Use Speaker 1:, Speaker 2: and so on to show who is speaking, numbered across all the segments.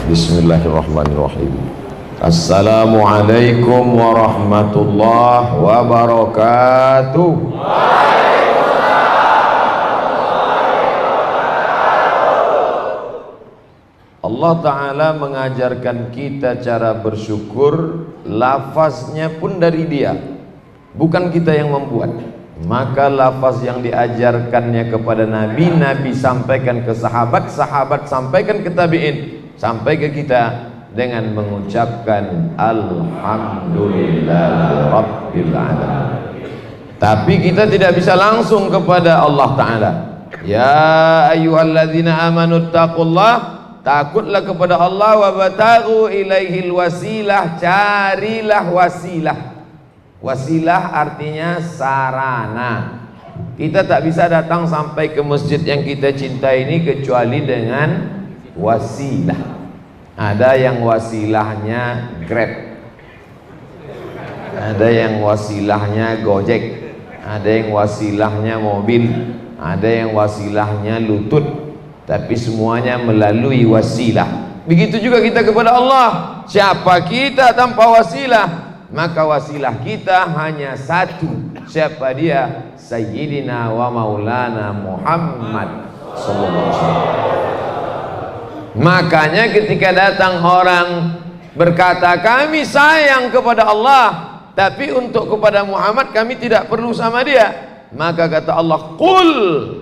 Speaker 1: Bismillahirrahmanirrahim. Assalamualaikum warahmatullahi wabarakatuh. Allah Ta'ala mengajarkan kita cara bersyukur, lafaznya pun dari Dia, bukan kita yang membuat. Maka lafaz yang diajarkannya kepada Nabi, Nabi sampaikan ke sahabat, sahabat sampaikan ke tabi'in, sampai ke kita dengan mengucapkan Alhamdulillah Rabbil Alamin. Tapi kita tidak bisa langsung kepada Allah Ta'ala. Ya ayyuhalladzina amanu taqullah, takutlah kepada Allah, wa bataghu ilaihil wasilah, carilah wasilah. Wasilah artinya sarana. Kita tak bisa datang sampai ke masjid yang kita cintai ini kecuali dengan wasilah. Ada yang wasilahnya Grab, ada yang wasilahnya Gojek, ada yang wasilahnya mobil, ada yang wasilahnya lutut, tapi semuanya melalui wasilah. Begitu juga kita kepada Allah. Siapa kita tanpa wasilah? Maka wasilah kita hanya satu. Siapa dia? Sayyidina wa maulana Muhammad sallallahu alaihi wasallam. Makanya ketika datang orang berkata, kami sayang kepada Allah, tapi untuk kepada Muhammad kami tidak perlu sama dia, maka kata Allah, qul,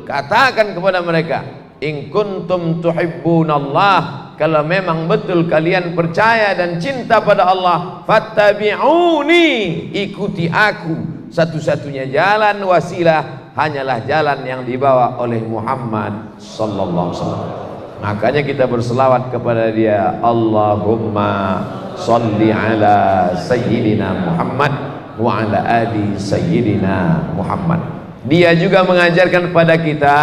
Speaker 1: katakan kepada mereka, in kuntum tuhibbunallah, kalau memang betul kalian percaya dan cinta pada Allah, fattabi'uni, ikuti aku. Satu-satunya jalan wasilah hanyalah jalan yang dibawa oleh Muhammad sallallahu alaihi wasallam. Makanya kita berselawat kepada dia, Allahumma salli ala sayyidina Muhammad wa ala ali sayyidina Muhammad. Dia juga mengajarkan kepada kita,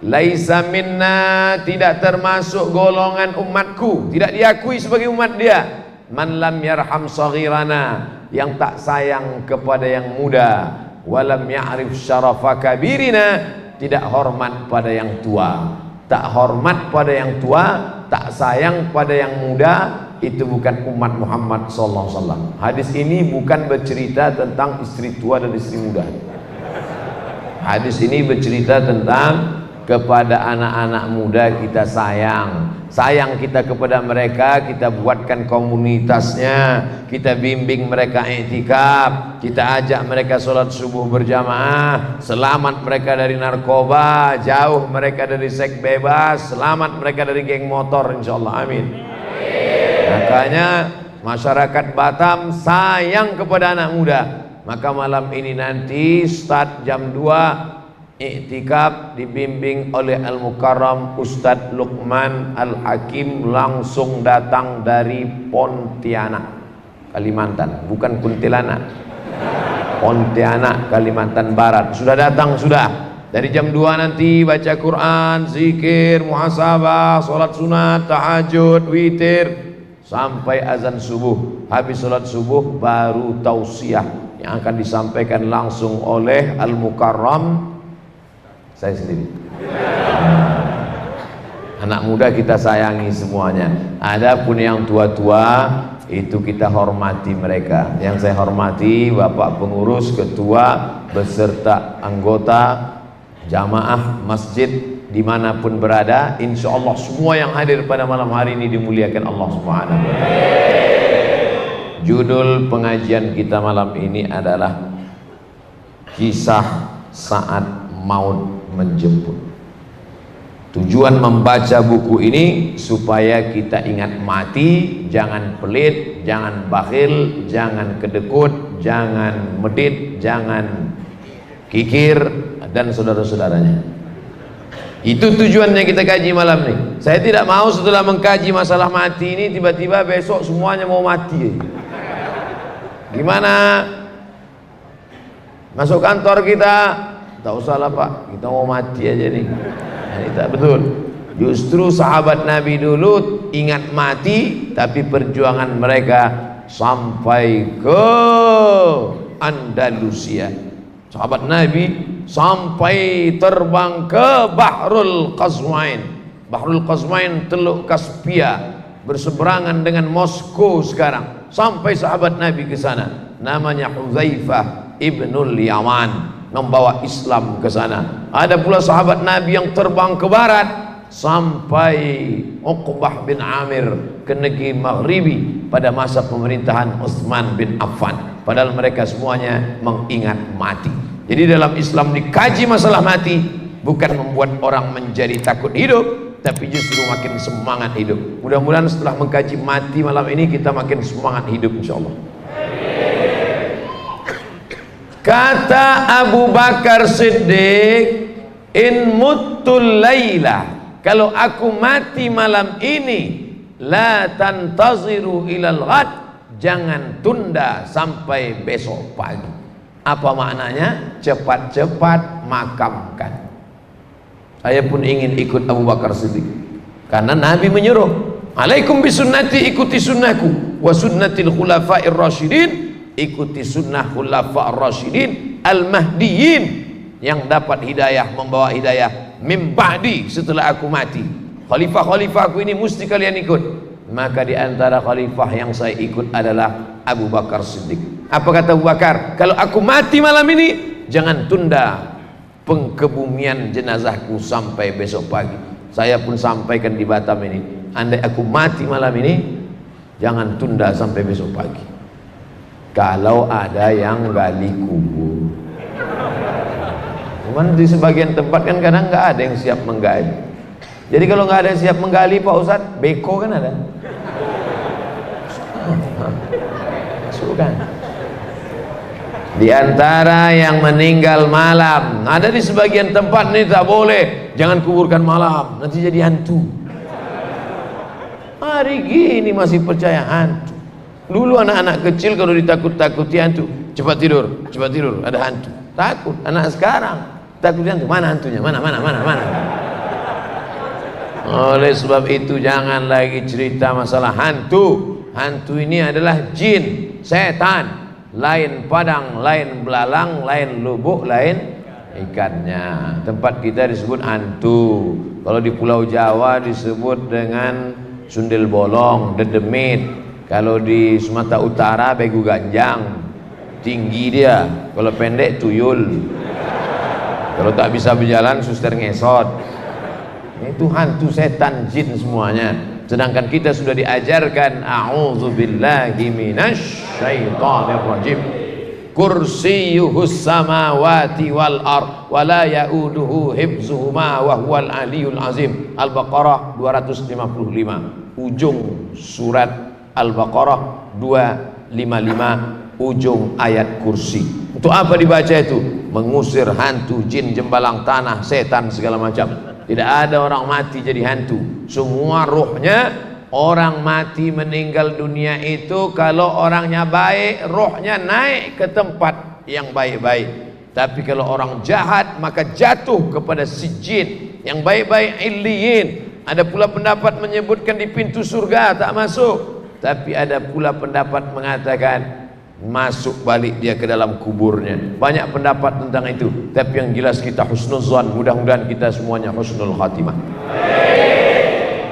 Speaker 1: laisa minna, tidak termasuk golongan umatku, tidak diakui sebagai umat dia, man lam yarham saghirana, yang tak sayang kepada yang muda, walam ya'rif syarafa kabirina, tidak hormat pada yang tua. Tak hormat pada yang tua, tak sayang pada yang muda, itu bukan umat Muhammad sallallahu alaihi wasallam. Hadis ini bukan bercerita tentang istri tua dan istri muda. Hadis ini bercerita tentang kepada anak-anak muda kita sayang. Sayang kita kepada mereka, kita buatkan komunitasnya, kita bimbing mereka iktikaf, kita ajak mereka sholat subuh berjamaah, selamat mereka dari narkoba, jauh mereka dari seks bebas, selamat mereka dari geng motor, insyaallah, amin. Makanya masyarakat Batam sayang kepada anak muda. Maka malam ini nanti start jam 2 iktikaf dibimbing oleh Al-Mukarram Ustadz Luqman Al-Hakim, langsung datang dari Pontianak, Kalimantan, bukan Kuntilanak, Pontianak, Kalimantan Barat. Sudah datang, sudah. Dari jam 2 nanti baca Quran, zikir, muhasabah, sholat sunat, tahajud, witir, sampai azan subuh. Habis sholat subuh baru tausiah yang akan disampaikan langsung oleh Al-Mukarram, saya sendiri. Anak muda kita sayangi semuanya. Adapun yang tua-tua itu kita hormati mereka. Yang saya hormati Bapak pengurus, ketua, beserta anggota jamaah masjid dimanapun berada. Insya Allah semua yang hadir pada malam hari ini dimuliakan Allah Subhanahu wa ta'ala. Judul pengajian kita malam ini adalah kisah saat maut menjemput. Tujuan membaca buku ini supaya kita ingat mati, jangan pelit, jangan bakhil, jangan kedekut, jangan medit, jangan kikir, dan saudara-saudaranya. Itu tujuannya kita kaji malam ini. Saya tidak mau setelah mengkaji masalah mati ini tiba-tiba besok semuanya mau mati. Gimana? Masuk kantor kita, tak usahlah Pak, kita mau mati aja nih. Nah, ini tak betul. Justru sahabat Nabi dulu ingat mati, tapi perjuangan mereka sampai ke Andalusia. Sahabat Nabi sampai terbang ke Bahrul Qazwain. Bahrul Qazwain, Teluk Kaspia, berseberangan dengan Moskow sekarang, sampai sahabat Nabi ke sana, namanya Hudzaifah ibnul Yaman, membawa Islam ke sana. Ada pula sahabat Nabi yang terbang ke barat sampai Uqbah bin Amir ke negeri Maghribi pada masa pemerintahan Utsman bin Affan. Padahal mereka semuanya mengingat mati. Jadi dalam Islam dikaji masalah mati, bukan membuat orang menjadi takut hidup, tapi justru makin semangat hidup. Mudah-mudahan setelah mengkaji mati malam ini kita makin semangat hidup insyaallah. Kata Abu Bakar Siddiq, in muttul laila, kalau aku mati malam ini, la tantaziru ilal ghad, jangan tunda sampai besok pagi. Apa maknanya? Cepat-cepat makamkan. Saya pun ingin ikut Abu Bakar Siddiq, karena Nabi menyuruh, alaikum bisunnati, ikuti sunnahku, wa sunnatil khulafa'ir rasyidin, ikuti sunnah khulafa'ir rasyidin al-mahdiyin, yang dapat hidayah, membawa hidayah mim ba'di, setelah aku mati. Khalifah-khalifah aku ini mesti kalian ikut. Maka di antara khalifah yang saya ikut adalah Abu Bakar Siddiq. Apa kata Abu Bakar? Kalau aku mati malam ini, jangan tunda pengkebumian jenazahku sampai besok pagi. Saya pun sampaikan di Batam ini, andai aku mati malam ini, jangan tunda sampai besok pagi. Kalau ada yang gali kubur, cuman di sebagian tempat kan kadang nggak ada yang siap menggali. Jadi kalau nggak ada yang siap menggali, Pak Ustadz, beko kan ada. Sukan. Di antara yang meninggal malam, ada di sebagian tempat ini tak boleh, jangan kuburkan malam, nanti jadi hantu. Hari gini masih percaya hantu. Dulu anak-anak kecil kalau ditakut-takuti hantu, cepat tidur, ada hantu. Takut. Anak sekarang takut hantu, mana hantunya? Mana? Oleh sebab itu jangan lagi cerita masalah hantu. Hantu ini adalah jin, setan, lain padang, lain belalang, lain lubuk, lain ikannya. Tempat kita disebut hantu. Kalau di Pulau Jawa disebut dengan sundel bolong, dedemit. Kalau di Sumatera Utara begu ganjang, tinggi dia. Kalau pendek tuyul. Kalau tak bisa berjalan suster ngesot. Itu hantu, setan, jin semuanya. Sedangkan kita sudah diajarkan a'udzubillahi minasyaitonir rajim, kursiyuhus samawati wal ard wa la yauduhu hifzuhuma wa huwal aliyul azim. Al-Baqarah 255, ujung surat Al-Baqarah 255, ujung ayat kursi. Untuk apa dibaca itu? Mengusir hantu, jin, jembalang tanah, setan, segala macam. Tidak ada orang mati jadi hantu. Semua ruhnya, orang mati meninggal dunia itu, kalau orangnya baik, ruhnya naik ke tempat yang baik-baik. Tapi kalau orang jahat, maka jatuh kepada sijin. Yang baik-baik illiyin. Ada pula pendapat menyebutkan di pintu surga tak masuk. Tapi ada pula pendapat mengatakan masuk balik dia ke dalam kuburnya. Banyak pendapat tentang itu, tapi yang jelas kita husnuzan, mudah-mudahan kita semuanya husnul khatimah.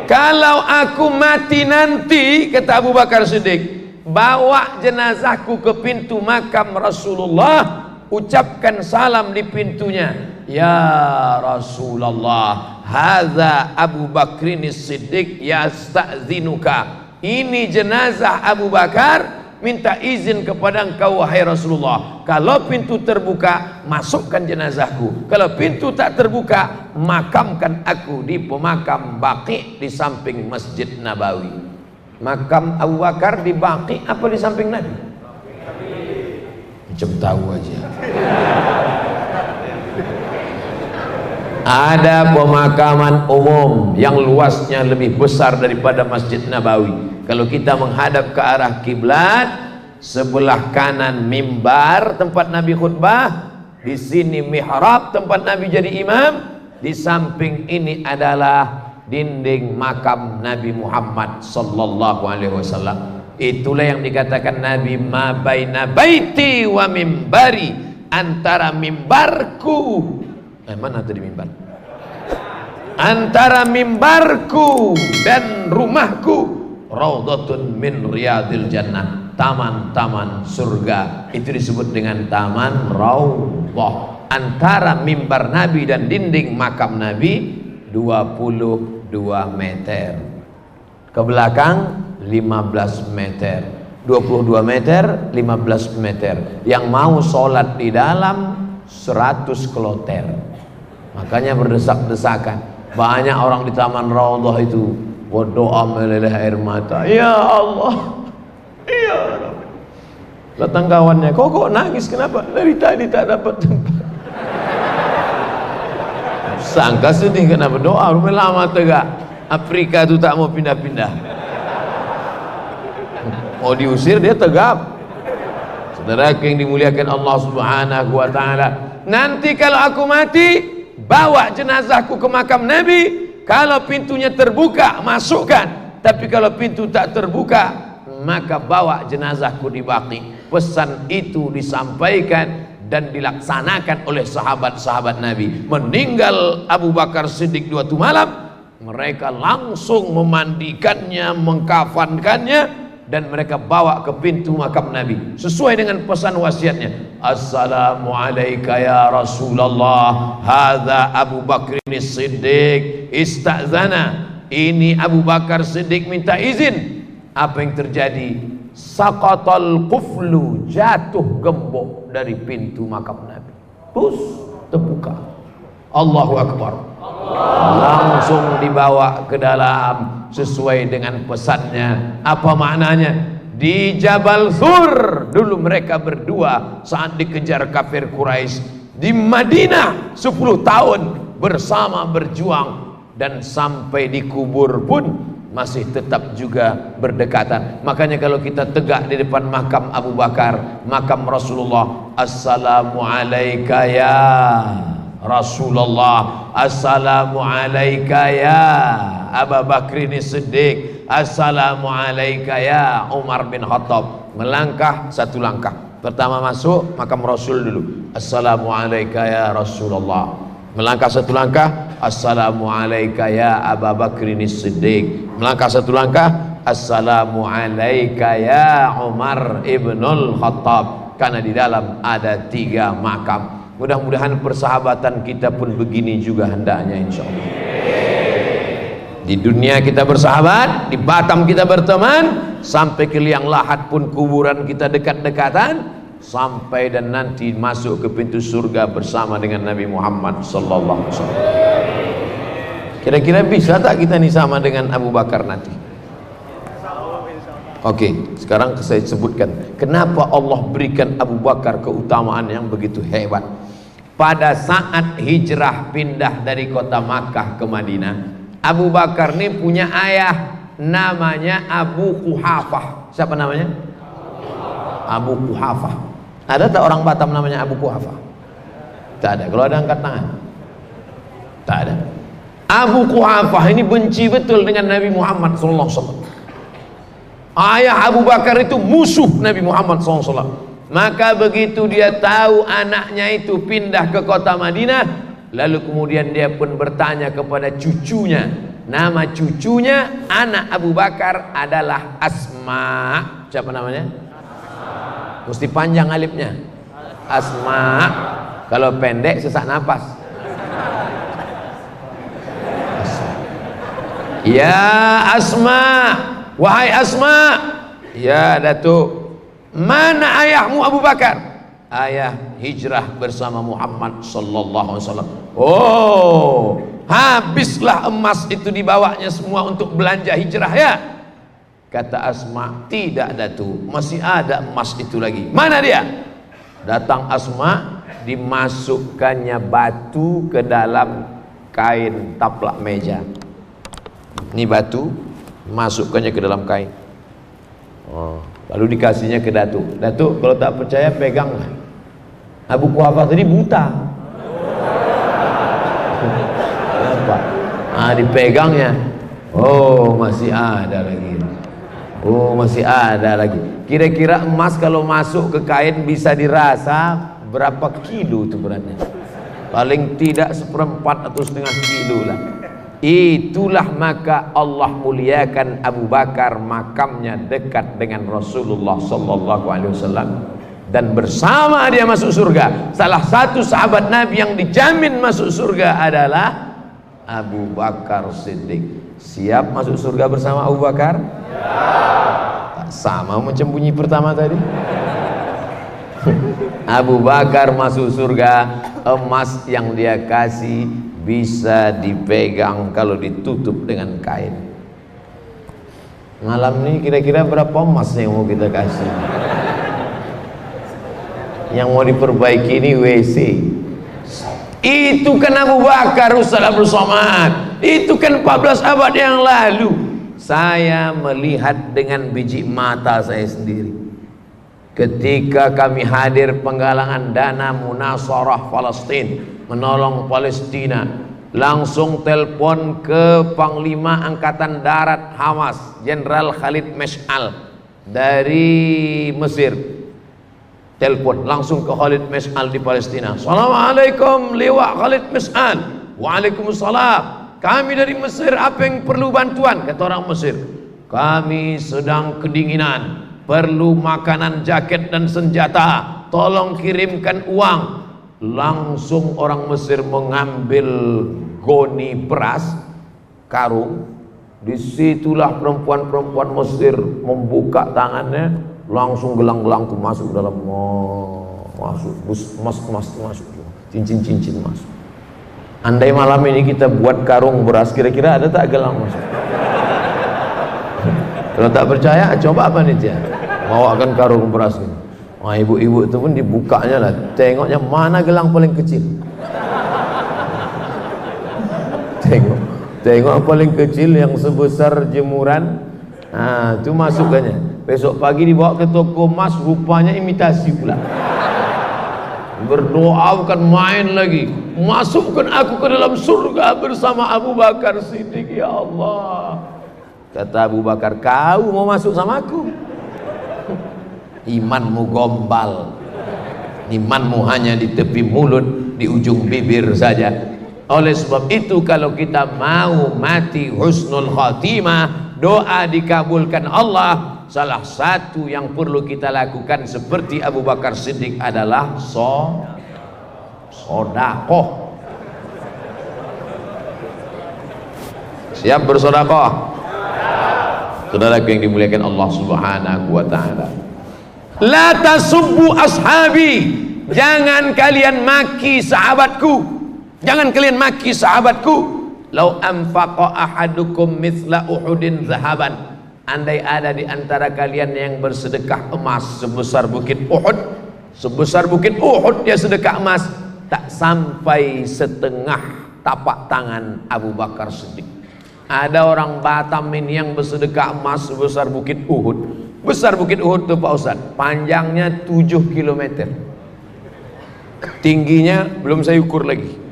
Speaker 1: Kalau aku mati nanti, kata Abu Bakar Siddiq, bawa jenazahku ke pintu makam Rasulullah, ucapkan salam di pintunya, ya Rasulullah, hadza Abu Bakrin Siddiq yasta'zinuka. Ini jenazah Abu Bakar minta izin kepada engkau wahai Rasulullah. Kalau pintu terbuka, masukkan jenazahku. Kalau pintu tak terbuka, makamkan aku di pemakam Baqi di samping Masjid Nabawi. Makam Abu Bakar di Baqi apa di samping Nabi? Macam tahu aja. Ada pemakaman umum yang luasnya lebih besar daripada Masjid Nabawi. Kalau kita menghadap ke arah kiblat, sebelah kanan mimbar tempat Nabi khutbah, di sini mihrab tempat Nabi jadi imam, di samping ini adalah dinding makam Nabi Muhammad sallallahu alaihi wasallam. Itulah yang dikatakan Nabi, ma baina baiti wa mimbari, antara mimbarku, mana tadi mimbar? Antara mimbarku dan rumahku, raudhatun min riyadil jannah, taman-taman surga. Itu disebut dengan taman raudhah. Antara mimbar Nabi dan dinding makam Nabi 22 meter, ke belakang 15 meter, 22 meter, 15 meter. Yang mau sholat di dalam 100 kloter. Makanya berdesak-desakan. Banyak orang di taman raudhah itu berdoa meleleh air mata. Ya Allah, ya Rabbi. Datang kawannya, kok nangis, kenapa? Dari tadi tak dapat tempat. Sangka sedih kena berdoa, lama tegak. Afrika itu tak mau pindah-pindah. Mau diusir dia tegap. Saudara yang dimuliakan Allah Subhanahu wa taala, nanti kalau aku mati, bawa jenazahku ke makam Nabi. Kalau pintunya terbuka, masukkan. Tapi kalau pintu tak terbuka, maka bawa jenazahku di Baqi. Pesan itu disampaikan dan dilaksanakan oleh sahabat-sahabat Nabi. Meninggal Abu Bakar Siddiq di waktu malam, mereka langsung memandikannya, mengkafankannya, dan mereka bawa ke pintu makam Nabi sesuai dengan pesan wasiatnya. Assalamualaikum ya Rasulullah, hadza Abu Bakr Siddiq istazana. Ini Abu Bakar Siddiq minta izin. Apa yang terjadi? Saqatal quflu, jatuh gembok dari pintu makam Nabi. Terus terbuka. Allahu Akbar. Langsung dibawa ke dalam sesuai dengan pesannya. Apa maknanya? Di Jabal Thur dulu mereka berdua saat dikejar kafir Quraisy. Di Madinah 10 tahun bersama berjuang, dan sampai dikubur pun masih tetap juga berdekatan. Makanya kalau kita tegak di depan makam Abu Bakar, makam Rasulullah, Assalamualaikum ya Rasulullah, Assalamualaikum ya Abu Bakr Siddiq, Assalamualaikum ya Umar bin Khattab. Melangkah satu langkah. Pertama masuk makam Rasul dulu, Assalamualaikum ya Rasulullah. Melangkah satu langkah, Assalamualaikum ya Abu Bakr Siddiq. Melangkah satu langkah, Assalamualaikum ya Umar ibnul Khattab. Karena di dalam ada 3 makam. Mudah-mudahan persahabatan kita pun begini juga hendaknya, insya Allah. Di dunia kita bersahabat, di Batam kita berteman, sampai ke liang lahat pun kuburan kita dekat-dekatan, sampai dan nanti masuk ke pintu surga bersama dengan Nabi Muhammad sallallahu alaihi wasallam. Kira-kira bisa tak kita nih sama dengan Abu Bakar nanti? Oke, sekarang saya sebutkan kenapa Allah berikan Abu Bakar keutamaan yang begitu hebat. Pada saat hijrah pindah dari kota Makkah ke Madinah, Abu Bakar ini punya ayah namanya Abu Quhafah. Siapa namanya? Abu Quhafah. Ada tak orang Batam namanya Abu Quhafah? Tak ada. Kalau ada angkat tangan. Tak ada. Abu Quhafah ini benci betul dengan Nabi Muhammad SAW. Ayah Abu Bakar itu musuh Nabi Muhammad SAW. Maka begitu dia tahu anaknya itu pindah ke kota Madinah, lalu kemudian dia pun bertanya kepada cucunya. Nama cucunya anak Abu Bakar adalah Asma. Siapa namanya? Mesti panjang alifnya. Asma. Kalau pendek sesak napas. Ya Asma, wahai Asma. Ya Datuk. Mana ayahmu Abu Bakar? Ayah hijrah bersama Muhammad sallallahu alaihi wasallam. Oh, habislah emas itu dibawanya semua untuk belanja hijrah ya? Kata Asma, tidak Datuk, masih ada emas itu lagi. Mana dia? Datang Asma, dimasukkannya batu ke dalam kain taplak meja. Ini batu, masukkannya ke dalam kain. Oh, lalu dikasihnya ke Datuk. Datuk, kalau tak percaya peganglah. Abu Quhafah tadi buta. Apa? Dipegangnya. Oh, masih ada lagi. Oh, masih ada lagi. Kira-kira emas kalau masuk ke kain bisa dirasa berapa kilo itu beratnya? Paling tidak 1/4 atau 1/2 kilo lah. itulah maka Allah muliakan Abu Bakar, makamnya dekat dengan Rasulullah sallallahu alaihi wasallam, dan bersama dia masuk surga. Salah satu sahabat Nabi yang dijamin masuk surga adalah Abu Bakar Siddiq. Siap masuk surga bersama Abu Bakar? Tak sama macam bunyi pertama tadi. Abu Bakar masuk surga, emas yang dia kasih bisa dipegang kalau ditutup dengan kain. Malam ini kira-kira berapa emas yang mau kita kasih? Yang mau diperbaiki ini WC. Itu kan Abu Bakar Salamul Somad. Itu kan 14 abad yang lalu. Saya melihat dengan biji mata saya sendiri ketika kami hadir penggalangan dana Munasarah Palestina, menolong Palestina. Langsung telepon ke Panglima Angkatan Darat Hamas, Jenderal Khalid Mash'al dari Mesir. Telepon langsung ke Khalid Mash'al di Palestina. Assalamualaikum Liwa Khalid Mash'al. Waalaikumsalam. Kami dari Mesir, apa yang perlu bantuan? Kata orang Mesir, kami sedang kedinginan, perlu makanan, jaket dan senjata, tolong kirimkan uang. Langsung orang Mesir mengambil goni beras, karung. Disitulah perempuan-perempuan Mesir membuka tangannya, langsung gelang-gelang itu masuk dalam, masuk emas masuk, cincin-cincin masuk. Andai malam ini kita buat karung beras, kira-kira ada tak gelang masuk? Kalau tak percaya, coba panitia bawakan karung beras ini. Wah, ibu-ibu itu pun dibukanya lah, tengoknya mana gelang paling kecil. Tengok paling kecil yang sebesar jemuran. Nah, itu masukkannya. Besok pagi dibawa ke toko emas, rupanya imitasi pula. Berdoa bukan main lagi. Masukkan aku ke dalam surga bersama Abu Bakar Siddiq, ya Allah. Kata Abu Bakar, kau mau masuk sama aku? Imanmu gombal. Imanmu hanya di tepi mulut, di ujung bibir saja. Oleh sebab itu, kalau kita mau mati husnul khatimah, doa dikabulkan Allah, salah satu yang perlu kita lakukan seperti Abu Bakar Siddiq adalah sodakoh. Siap bersodakoh? Saudaraku yang dimuliakan Allah Subhanahu wa ta'ala, la tasubbu ashabi, jangan kalian maki sahabatku. Jangan kalian maki sahabatku. Lau anfaqa ahadukum mithla Uhudin zahaban, andai ada di antara kalian yang bersedekah emas sebesar bukit Uhud, sebesar bukit Uhud dia sedekah emas, tak sampai setengah tapak tangan Abu Bakar Siddiq. Ada orang Batam ini yang bersedekah emas sebesar bukit Uhud. Besar bukit Uhud itu Pak Ustaz, panjangnya 7 km, tingginya belum saya ukur lagi.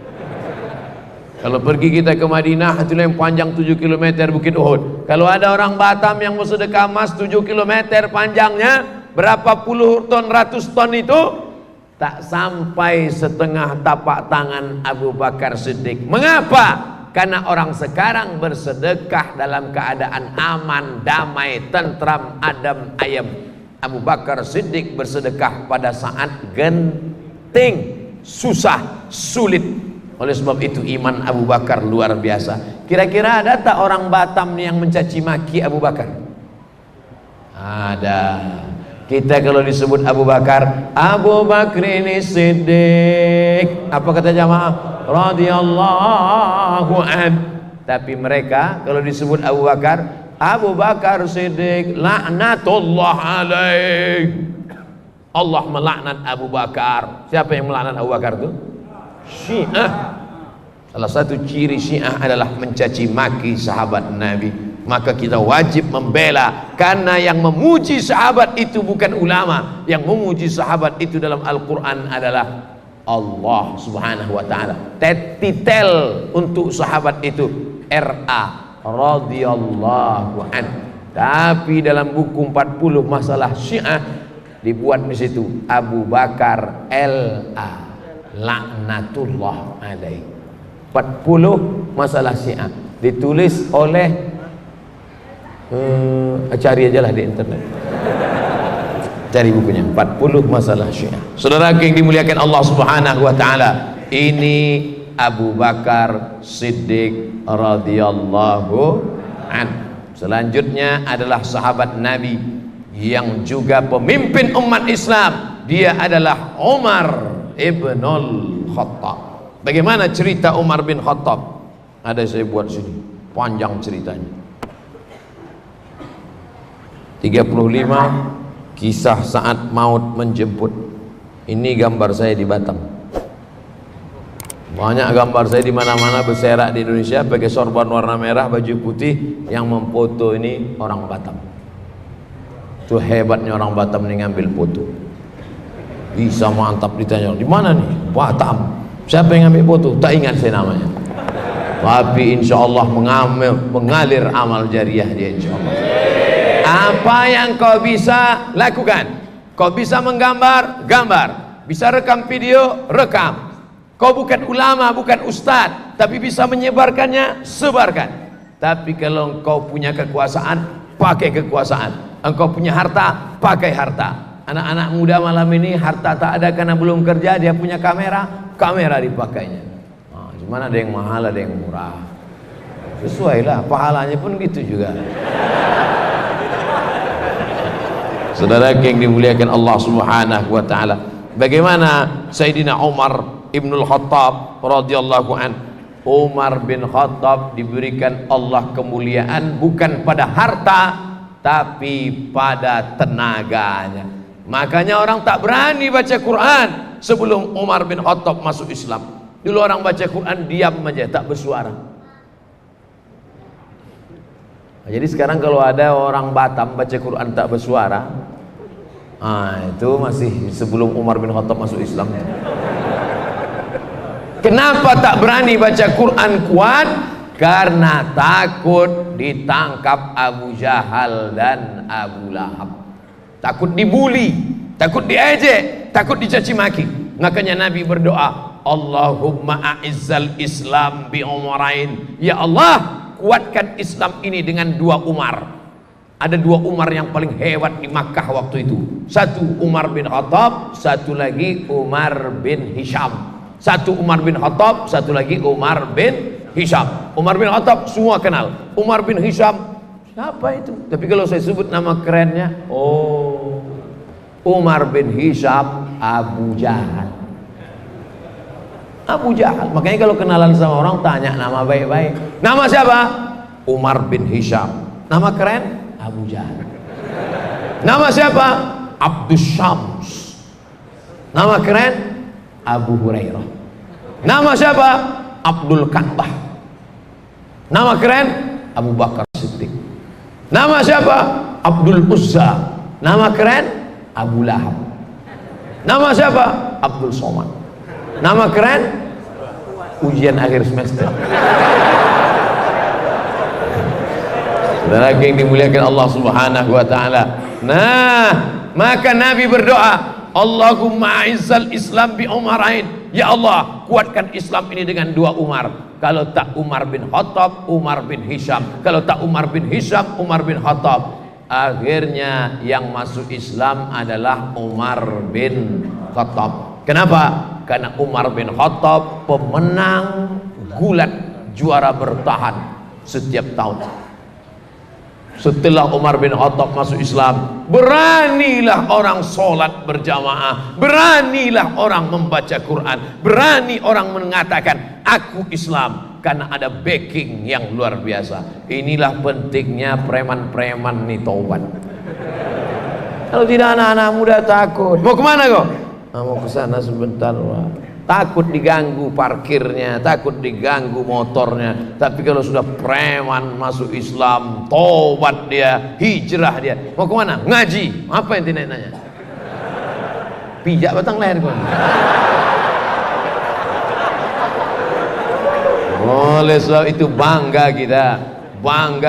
Speaker 1: Kalau pergi kita ke Madinah, itu yang panjang 7 km bukit Uhud. Kalau ada orang Batam yang bersedekah emas 7 km panjangnya, berapa puluh ton, ratus ton itu, tak sampai setengah tapak tangan Abu Bakar Siddiq. Mengapa? Karena orang sekarang bersedekah dalam keadaan aman, damai, tentram, adem, ayem. Abu Bakar Siddiq bersedekah pada saat genting, susah, sulit. Oleh sebab itu iman Abu Bakar luar biasa. Kira-kira ada tak orang Batam yang mencaci maki Abu Bakar? Ada. Kita kalau disebut Abu Bakar, Abu Bakrin Siddiq, apa kata jamaah? Radhiyallahu an. Tapi mereka kalau disebut Abu Bakar, Abu Bakar Siddiq, laknatullah alaih, Allah melaknat Abu Bakar. Siapa yang melaknat Abu Bakar itu? Syiah. Salah satu ciri Syiah adalah mencaci maki sahabat Nabi. Maka kita wajib membela, karena yang memuji sahabat itu bukan ulama. Yang memuji sahabat itu dalam Al-Quran adalah Allah Subhanahu wa ta'ala. Titel untuk sahabat itu R.A. radhiyallahu an. Tapi dalam buku 40 masalah Syiah dibuat di situ Abu Bakar L.A. laknatullah alaih. 40 masalah Syiah. ditulis oleh cari aja lah di internet, cari bukunya 40 masalah Syiah. Saudara yang dimuliakan Allah Subhanahu wa taala, ini Abu Bakar Siddiq radhiyallahu anhu. Selanjutnya adalah sahabat Nabi yang juga pemimpin umat Islam, dia adalah Umar ibnul Khattab. Bagaimana cerita Umar bin Khattab? Ada saya buat sini, panjang ceritanya. 35 kisah saat maut menjemput. Ini gambar saya di Batam. Banyak gambar saya di mana-mana berserak di Indonesia pakai sorban warna merah, baju putih. Yang memfoto ini orang Batam. Itu hebatnya orang Batam ini ngambil foto. Bisa mantap, ditanya, di mana nih? Batam. Siapa yang ngambil foto? Tak ingat saya namanya. Tapi insya Allah mengalir amal jariah dia insya Allah. Apa yang kau bisa lakukan? Kau bisa menggambar, gambar. Bisa rekam video, rekam. Kau bukan ulama, bukan ustadz, tapi bisa menyebarkannya, sebarkan. Tapi kalau engkau punya kekuasaan, pakai kekuasaan. Engkau punya harta, pakai harta. Anak-anak muda malam ini harta tak ada karena belum kerja, dia punya kamera, kamera dipakainya. Nah, cuman ada yang mahal, ada yang murah. Sesuai lah, pahalanya pun gitu juga. Saudara yang dimuliakan Allah Subhanahu wa taala, bagaimana Sayyidina Umar ibnul Khattab radhiyallahu an. Umar bin Khattab diberikan Allah kemuliaan bukan pada harta tapi pada tenaganya. Makanya orang tak berani baca Quran sebelum Umar bin Khattab masuk Islam. Dulu orang baca Quran diam aja, tak bersuara. Jadi sekarang kalau ada orang Batam baca Quran tak bersuara, itu masih sebelum Umar bin Khattab masuk Islam. Kenapa tak berani baca Quran kuat? Karena takut ditangkap Abu Jahal dan Abu Lahab. Takut dibuli, takut diejek, takut dicaci maki. Makanya Nabi berdoa, Allahumma a'izzal Islam bi umarain. Ya Allah, kuatkan Islam ini dengan 2 Umar. Ada 2 Umar yang paling hebat di Makkah waktu itu. Satu Umar bin Khattab, satu lagi Umar bin Hisham. Satu Umar bin Khattab, satu lagi Umar bin Hisham. Umar bin Khattab semua kenal. Umar bin Hisham, siapa itu? Tapi kalau saya sebut nama kerennya, oh, Umar bin Hisham Abu Jahal. Abu Jahal. Makanya kalau kenalan sama orang tanya nama baik-baik. Nama siapa? Umar bin Hisham. Nama keren? Abu Jahal. Nama siapa? Abdus Syams. Nama keren? Abu Hurairah. Nama siapa? Abdul Ka'bah. Nama keren? Abu Bakar Siddiq. Nama siapa? Abdul Uzza. Nama keren? Abu Lahab. Nama siapa? Abdul Somad. Nama keren? Ujian akhir semester. Saudara yang dimuliakan Allah Subhanahu wa taala. Nah, maka Nabi berdoa, Allahumma a'izzal Islam bi umarain. Ya Allah, kuatkan Islam ini dengan 2 Umar. Kalau tak Umar bin Khattab, Umar bin Hisham. Kalau tak Umar bin Hisham, Umar bin Khattab. Akhirnya yang masuk Islam adalah Umar bin Khattab. Kenapa? Karena Umar bin Khattab pemenang gulat, juara bertahan setiap tahun. Setelah Umar bin Khattab masuk Islam, beranilah orang sholat berjamaah, beranilah orang membaca Quran, berani orang mengatakan aku Islam, karena ada backing yang luar biasa. Inilah pentingnya preman-preman nih taubat. Kalau tidak, anak-anak muda takut. Mau kemana kok? Mau ke sana sebentar, Pak. Takut diganggu parkirnya, takut diganggu motornya. Tapi kalau sudah preman masuk Islam, tobat dia, hijrah dia, mau kemana? Ngaji. Apa yang tidak nanya? Pijak batang leher kau. Oleh sebab itu bangga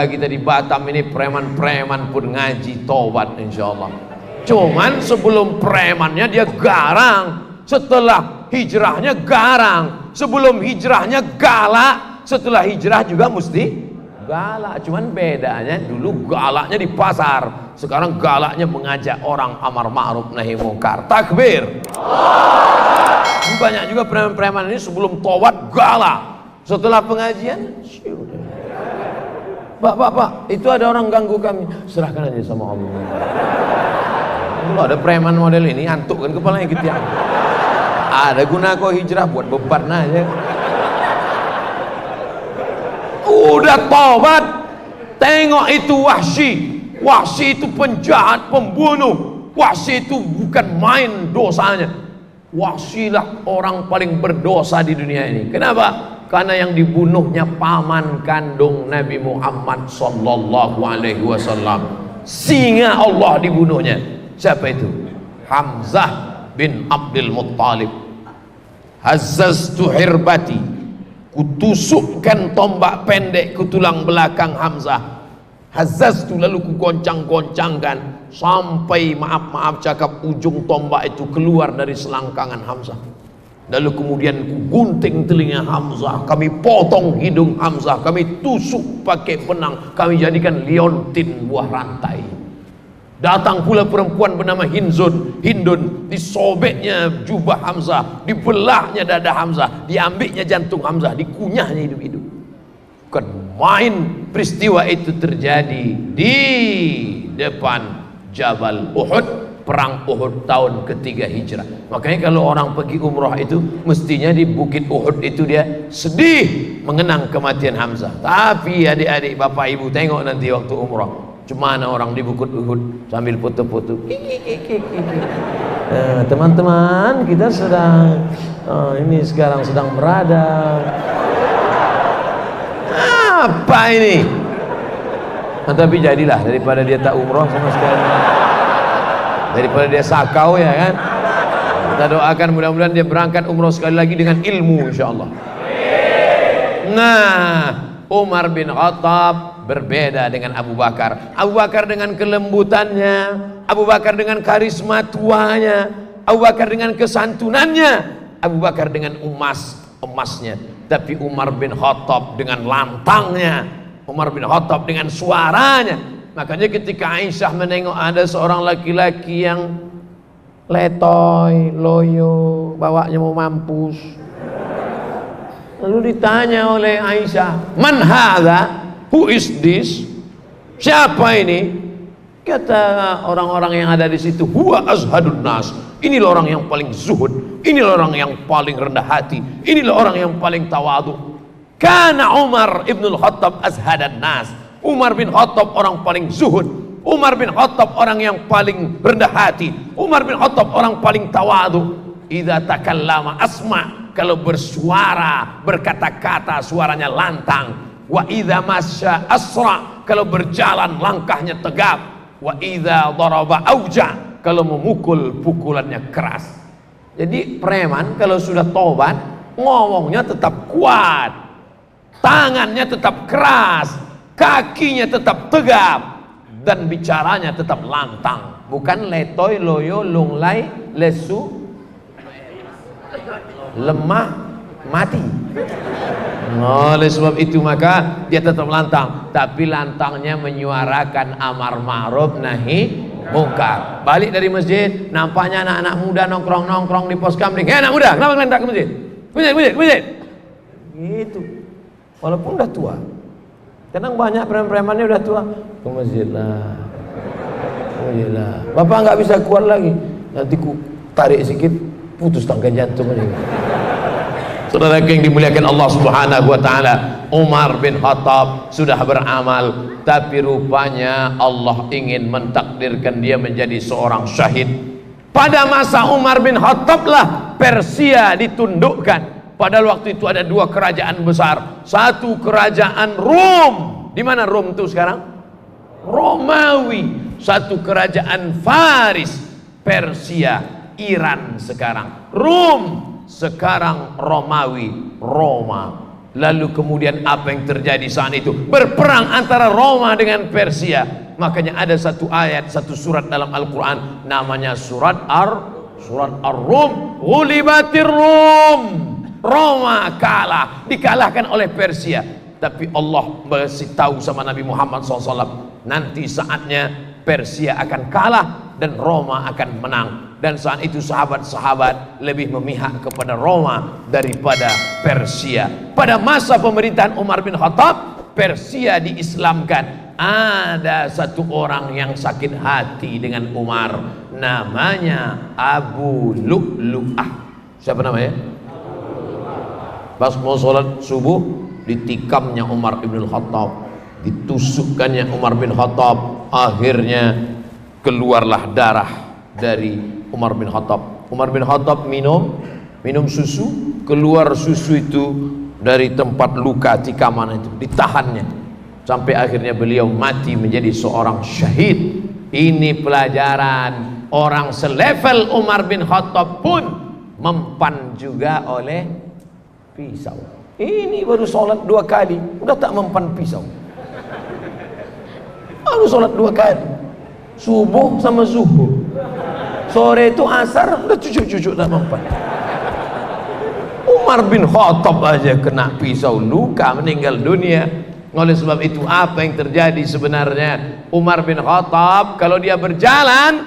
Speaker 1: kita di Batam ini, preman-preman pun ngaji, tobat insyaallah. Cuman sebelum premannya dia garang, setelah hijrahnya garang, sebelum hijrahnya galak, setelah hijrah juga mesti galak, cuman bedanya dulu galaknya di pasar, sekarang galaknya mengajak orang amar ma'ruf nahi mungkar. Takbir. Banyak juga preman-preman ini sebelum tobat galak, setelah pengajian Pak, itu ada orang ganggu kami, serahkan aja sama Allah. Kalau ada preman model ini, antuk kan kepalanya gitu ya. Ada guna kau hijrah buat beban aja. Udah tobat, tengok itu Wahsy itu penjahat, pembunuh. Wahsy itu bukan main dosanya. Wahsy lah orang paling berdosa di dunia ini. Kenapa? Karena yang dibunuhnya paman kandung Nabi Muhammad sallallahu alaihi wasallam. Singa Allah dibunuhnya. Siapa itu? Hamzah bin Abdul Muttalib. Hazzaztu hirbati, kutusukkan tombak pendek ke tulang belakang Hamzah. Hazzaztu, lalu ku goncang-goncangkan sampai maaf cakap ujung tombak itu keluar dari selangkangan Hamzah. Lalu kemudian ku gunting telinga Hamzah, kami potong hidung Hamzah, kami tusuk pakai benang, kami jadikan liontin buah rantai. Datang pula perempuan bernama Hindun, disobeknya jubah Hamzah, dibelahnya dada Hamzah, diambilnya jantung Hamzah, dikunyahnya hidup-hidup. Bukan main peristiwa itu terjadi di depan Jabal Uhud, perang Uhud tahun ketiga hijrah. Makanya kalau orang pergi umrah itu mestinya di bukit Uhud itu dia sedih mengenang kematian Hamzah. Tapi adik-adik, bapak ibu, tengok nanti waktu umrah, cumana orang di bukit Uhud sambil foto-foto. Teman-teman, kita sedang ini sekarang sedang berada. Apa ini? Tapi jadilah, daripada dia tak umrah sama sekali, daripada dia sakau, ya kan. Kita doakan mudah-mudahan dia berangkat umrah sekali lagi dengan ilmu, insyaallah. Nah, Umar bin Khattab berbeda dengan Abu Bakar. Abu Bakar dengan kelembutannya, Abu Bakar dengan karisma tuanya, Abu Bakar dengan kesantunannya, Abu Bakar dengan emasnya. Tapi Umar bin Khattab dengan lantangnya, Umar bin Khattab dengan suaranya. Makanya ketika Aisyah menengok ada seorang laki-laki yang letoy, loyo, bawanya mau mampus, lalu ditanya oleh Aisyah, "Man hadha? Who is this?" Siapa ini? Kata orang-orang yang ada di situ, "Huwa azhadun nas." Inilah orang yang paling zuhud, inilah orang yang paling rendah hati, inilah orang yang paling tawadu. Kana Umar ibnul Khattab azhadan nas. Umar bin Khattab orang paling zuhud, Umar bin Khattab orang yang paling rendah hati, Umar bin Khattab orang paling tawadu. Idza takallama asma, kalau bersuara, berkata-kata suaranya lantang. Wa idza masya asra, kalau berjalan langkahnya tegap. Wa idza daraba auja, kalau memukul pukulannya keras. Jadi preman kalau sudah tobat ngomongnya tetap kuat, tangannya tetap keras, kakinya tetap tegap, dan bicaranya tetap lantang, bukan letoy, loyo, lunglai, lesu, lemah, mati. Oleh sebab itu maka dia tetap lantang, tapi lantangnya menyuarakan amar ma'ruf nahi mungkar. Balik dari masjid, nampaknya anak-anak muda nongkrong di pos kamling. Anak muda, kenapa kalian tak ke masjid? Masjid. Gitu. Walaupun udah tua. Kadang banyak preman-premannya udah tua. Ke masjid lah. Bapak nggak bisa kuat lagi. Nanti ku tarik sedikit, putus tangga jantung ini. Saudara yang dimuliakan Allah Subhanahu wa taala, Umar bin Khattab sudah beramal, tapi rupanya Allah ingin mentakdirkan dia menjadi seorang syahid. Pada masa Umar bin Khattab lah Persia ditundukkan. Padahal waktu itu ada dua kerajaan besar. Satu kerajaan Rom. Di mana Rom itu sekarang? Romawi. Satu kerajaan Faris, Persia, Iran sekarang. Rom sekarang Romawi, Roma. Lalu kemudian apa yang terjadi saat itu? Berperang antara Roma dengan Persia. Makanya ada satu ayat, satu surat dalam Al-Quran, namanya surat Ar-Rum. Ghulibatir Rum. Roma kalah, dikalahkan oleh Persia. tapi Allah beritahu sama Nabi Muhammad SAW, nanti saatnya Persia akan kalah dan Roma akan menang. Dan saat itu sahabat-sahabat lebih memihak kepada Roma daripada Persia. Pada masa pemerintahan Umar bin Khattab, Persia diislamkan. Ada satu orang yang sakit hati dengan Umar, namanya Abu Lu'lu'ah. Siapa namanya? Pas mau sholat subuh, ditikamnya Umar bin Khattab, ditusukkannya Umar bin Khattab, akhirnya keluarlah darah dari Umar bin Khattab. Umar bin Khattab minum susu, keluar susu itu dari tempat luka tikaman itu, ditahannya sampai akhirnya beliau mati menjadi seorang syahid. Ini pelajaran, orang selevel Umar bin Khattab pun mempan juga oleh pisau. Ini baru sholat 2 kali udah tak mempan pisau. Baru sholat 2 kali, subuh sama zuhur, sore itu asar udah cucuk-cucuk dah mempan. Umar bin Khattab aja kena pisau, luka, meninggal dunia. Oleh sebab itu apa yang terjadi sebenarnya? Umar bin Khattab kalau dia berjalan,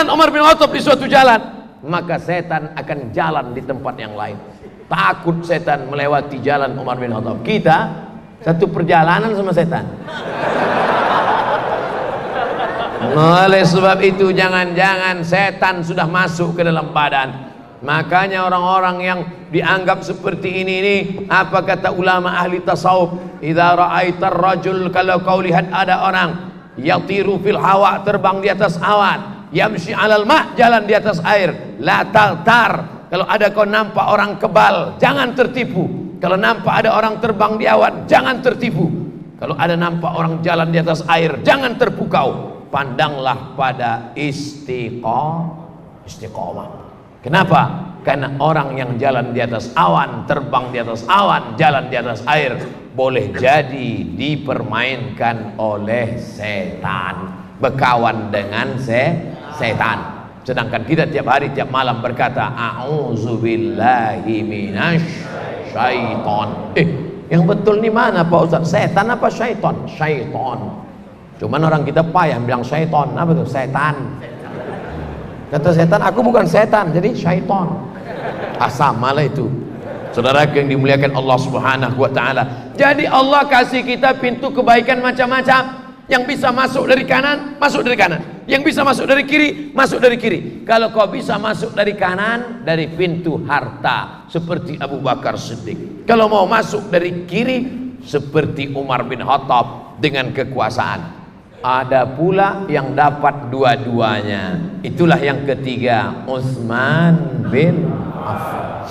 Speaker 1: Umar bin Khattab di suatu jalan, maka setan akan jalan di tempat yang lain. Takut setan melewati jalan Umar bin Khattab. Kita satu perjalanan sama setan. Oleh sebab itu jangan-jangan setan sudah masuk ke dalam badan. Makanya orang-orang yang dianggap seperti ini apa kata ulama ahli tasawuf? Idza ra'aitar rajul, kalau kau lihat ada orang yatiru fil hawa, terbang di atas awan, yamshi 'alal ma', jalan di atas air, la tartar. Kalau ada kau nampak orang kebal, jangan tertipu. Kalau nampak ada orang terbang di awan, jangan tertipu. Kalau ada nampak orang jalan di atas air, jangan terpukau. Pandanglah pada istiqomah. Kenapa? Karena orang yang jalan di atas awan, terbang di atas awan, jalan di atas air, boleh jadi dipermainkan oleh setan, berkawan dengan setan. Sedangkan kita tiap hari, tiap malam berkata a'udzubillahi minasyaiton. Yang betul nih mana Pak Ustaz? Setan apa syaiton? Syaiton. Cuman orang kita payah bilang syaiton. Apa itu? Setan. Kata setan, aku bukan setan, jadi syaiton. Sama lah itu. Saudara yang dimuliakan Allah Subhanahu wa taala. Jadi Allah kasih kita pintu kebaikan macam-macam. Yang bisa masuk dari kanan, masuk dari kanan. Yang bisa masuk dari kiri, masuk dari kiri. Kalau kau bisa masuk dari kanan, dari pintu harta, seperti Abu Bakar Siddiq. Kalau mau masuk dari kiri, seperti Umar bin Khattab dengan kekuasaan. Ada pula yang dapat dua-duanya. Itulah yang ketiga, Utsman bin Affan.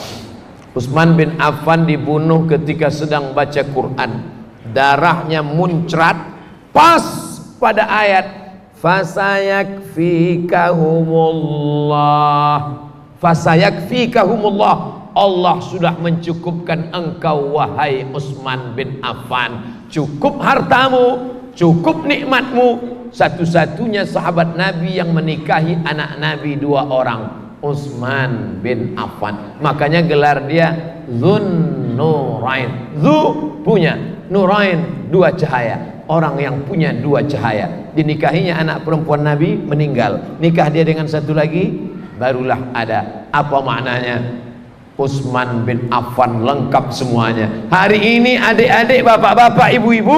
Speaker 1: Utsman bin Affan dibunuh ketika sedang baca Quran. Darahnya muncrat pas pada ayat fasayakfikahumullah. Allah sudah mencukupkan engkau wahai Utsman bin Affan. Cukup hartamu, cukup nikmatmu. Satu-satunya sahabat Nabi yang menikahi anak Nabi 2 orang, Utsman bin Affan. Makanya gelar dia Zunnurain. Zu punya, Nurain 2 cahaya. Orang yang punya 2 cahaya. Dinikahinya anak perempuan Nabi, meninggal. Nikah dia dengan satu lagi, barulah ada. Apa maknanya? Utsman bin Affan lengkap semuanya. Hari ini adik-adik, bapak-bapak, ibu-ibu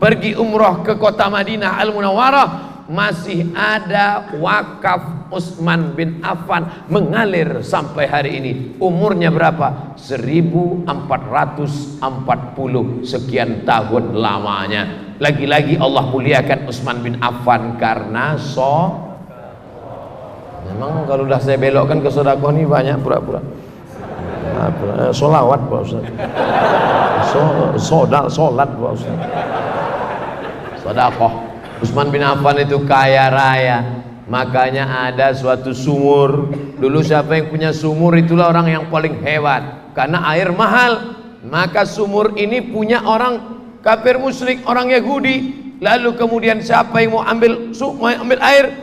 Speaker 1: pergi umroh ke kota Madinah Al-Munawwarah, masih ada wakaf Utsman bin Affan mengalir sampai hari ini. Umurnya berapa? 1440 sekian tahun lamanya. Lagi-lagi Allah muliakan Utsman bin Affan karena memang kalau udah saya belokkan ke sedekah ini banyak pura-pura solawat Pak Ustaz. Solat Pak Ustaz. Sedekah. Utsman bin Affan itu kaya raya. Makanya ada suatu sumur. Dulu siapa yang punya sumur itulah orang yang paling hebat. Karena air mahal. Maka sumur ini punya orang kafir musyrik, orang Yahudi. Lalu kemudian siapa yang mau ambil air?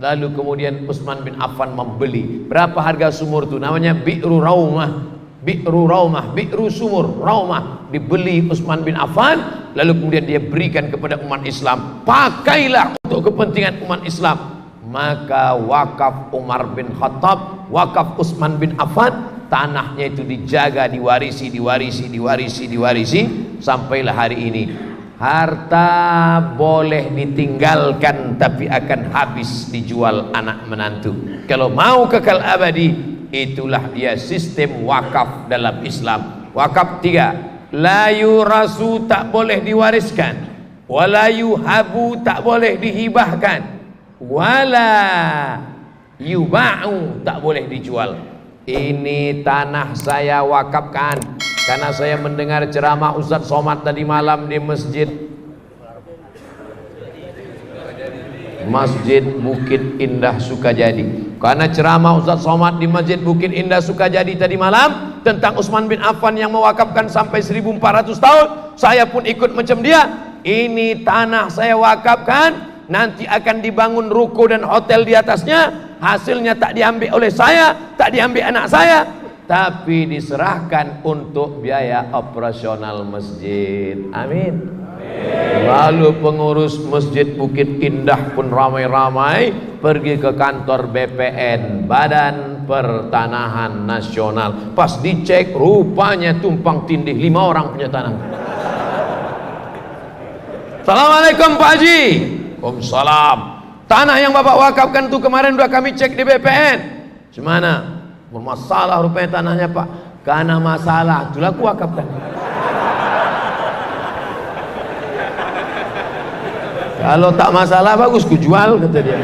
Speaker 1: Lalu kemudian Utsman bin Affan membeli. Berapa harga sumur itu? Namanya Bi'ru Raumah. Bi'ru Raumah, Bi'ru Sumur Raumah dibeli Utsman bin Affan, lalu kemudian dia berikan kepada umat Islam, pakailah untuk kepentingan umat Islam. Maka wakaf Umar bin Khattab, wakaf Utsman bin Affan, tanahnya itu dijaga, diwarisi sampailah hari ini. Harta boleh ditinggalkan tapi akan habis dijual anak menantu. Kalau mau kekal abadi, itulah dia sistem wakaf dalam Islam. Wakaf 3, la yurasu, tak boleh diwariskan, wala yuhabu, tak boleh dihibahkan, wala yuba'u, tak boleh dijual. Ini tanah saya wakafkan karena saya mendengar ceramah Ustaz Somad tadi malam di Masjid Bukit Indah Sukajadi. Karena ceramah Ustaz Somad di Masjid Bukit Indah Sukajadi tadi malam tentang Utsman bin Affan yang mewakafkan sampai 1400 tahun, saya pun ikut macam dia. Ini tanah saya wakafkan, nanti akan dibangun ruko dan hotel di atasnya. Hasilnya tak diambil oleh saya, tak diambil anak saya, tapi diserahkan untuk biaya operasional masjid. Amin. Lalu pengurus Masjid Bukit Indah pun ramai-ramai pergi ke kantor BPN, Badan Pertanahan Nasional. Pas dicek, rupanya tumpang tindih 5 orang punya tanah. Assalamualaikum Pak Haji. Waalaikumsalam. Tanah yang Bapak wakafkan itu kemarin udah kami cek di BPN. Gimana? Bermasalah rupanya tanahnya Pak. Karena masalah, itulah aku wakafkan. Kalau tak masalah bagus ku jual, kata dia.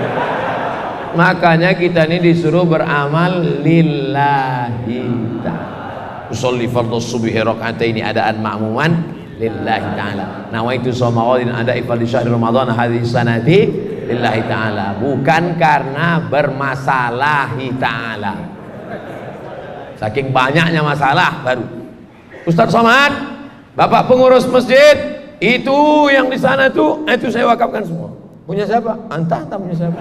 Speaker 1: Makanya kita ini disuruh beramal lillahi ta'ala. Usolli fardhu subhi raka'ataini adaan ma'muman lillahi ta'ala. Nawaitu shoma ghadin ada'i fardhi syahri Ramadan hadhihi sanati lillahi ta'ala. Bukan karena bermasalahi ta'ala. Saking banyaknya masalah baru. Ustaz Somad, Bapak pengurus masjid, itu yang di sana itu saya wakafkan semua. Punya siapa? Entah punya siapa.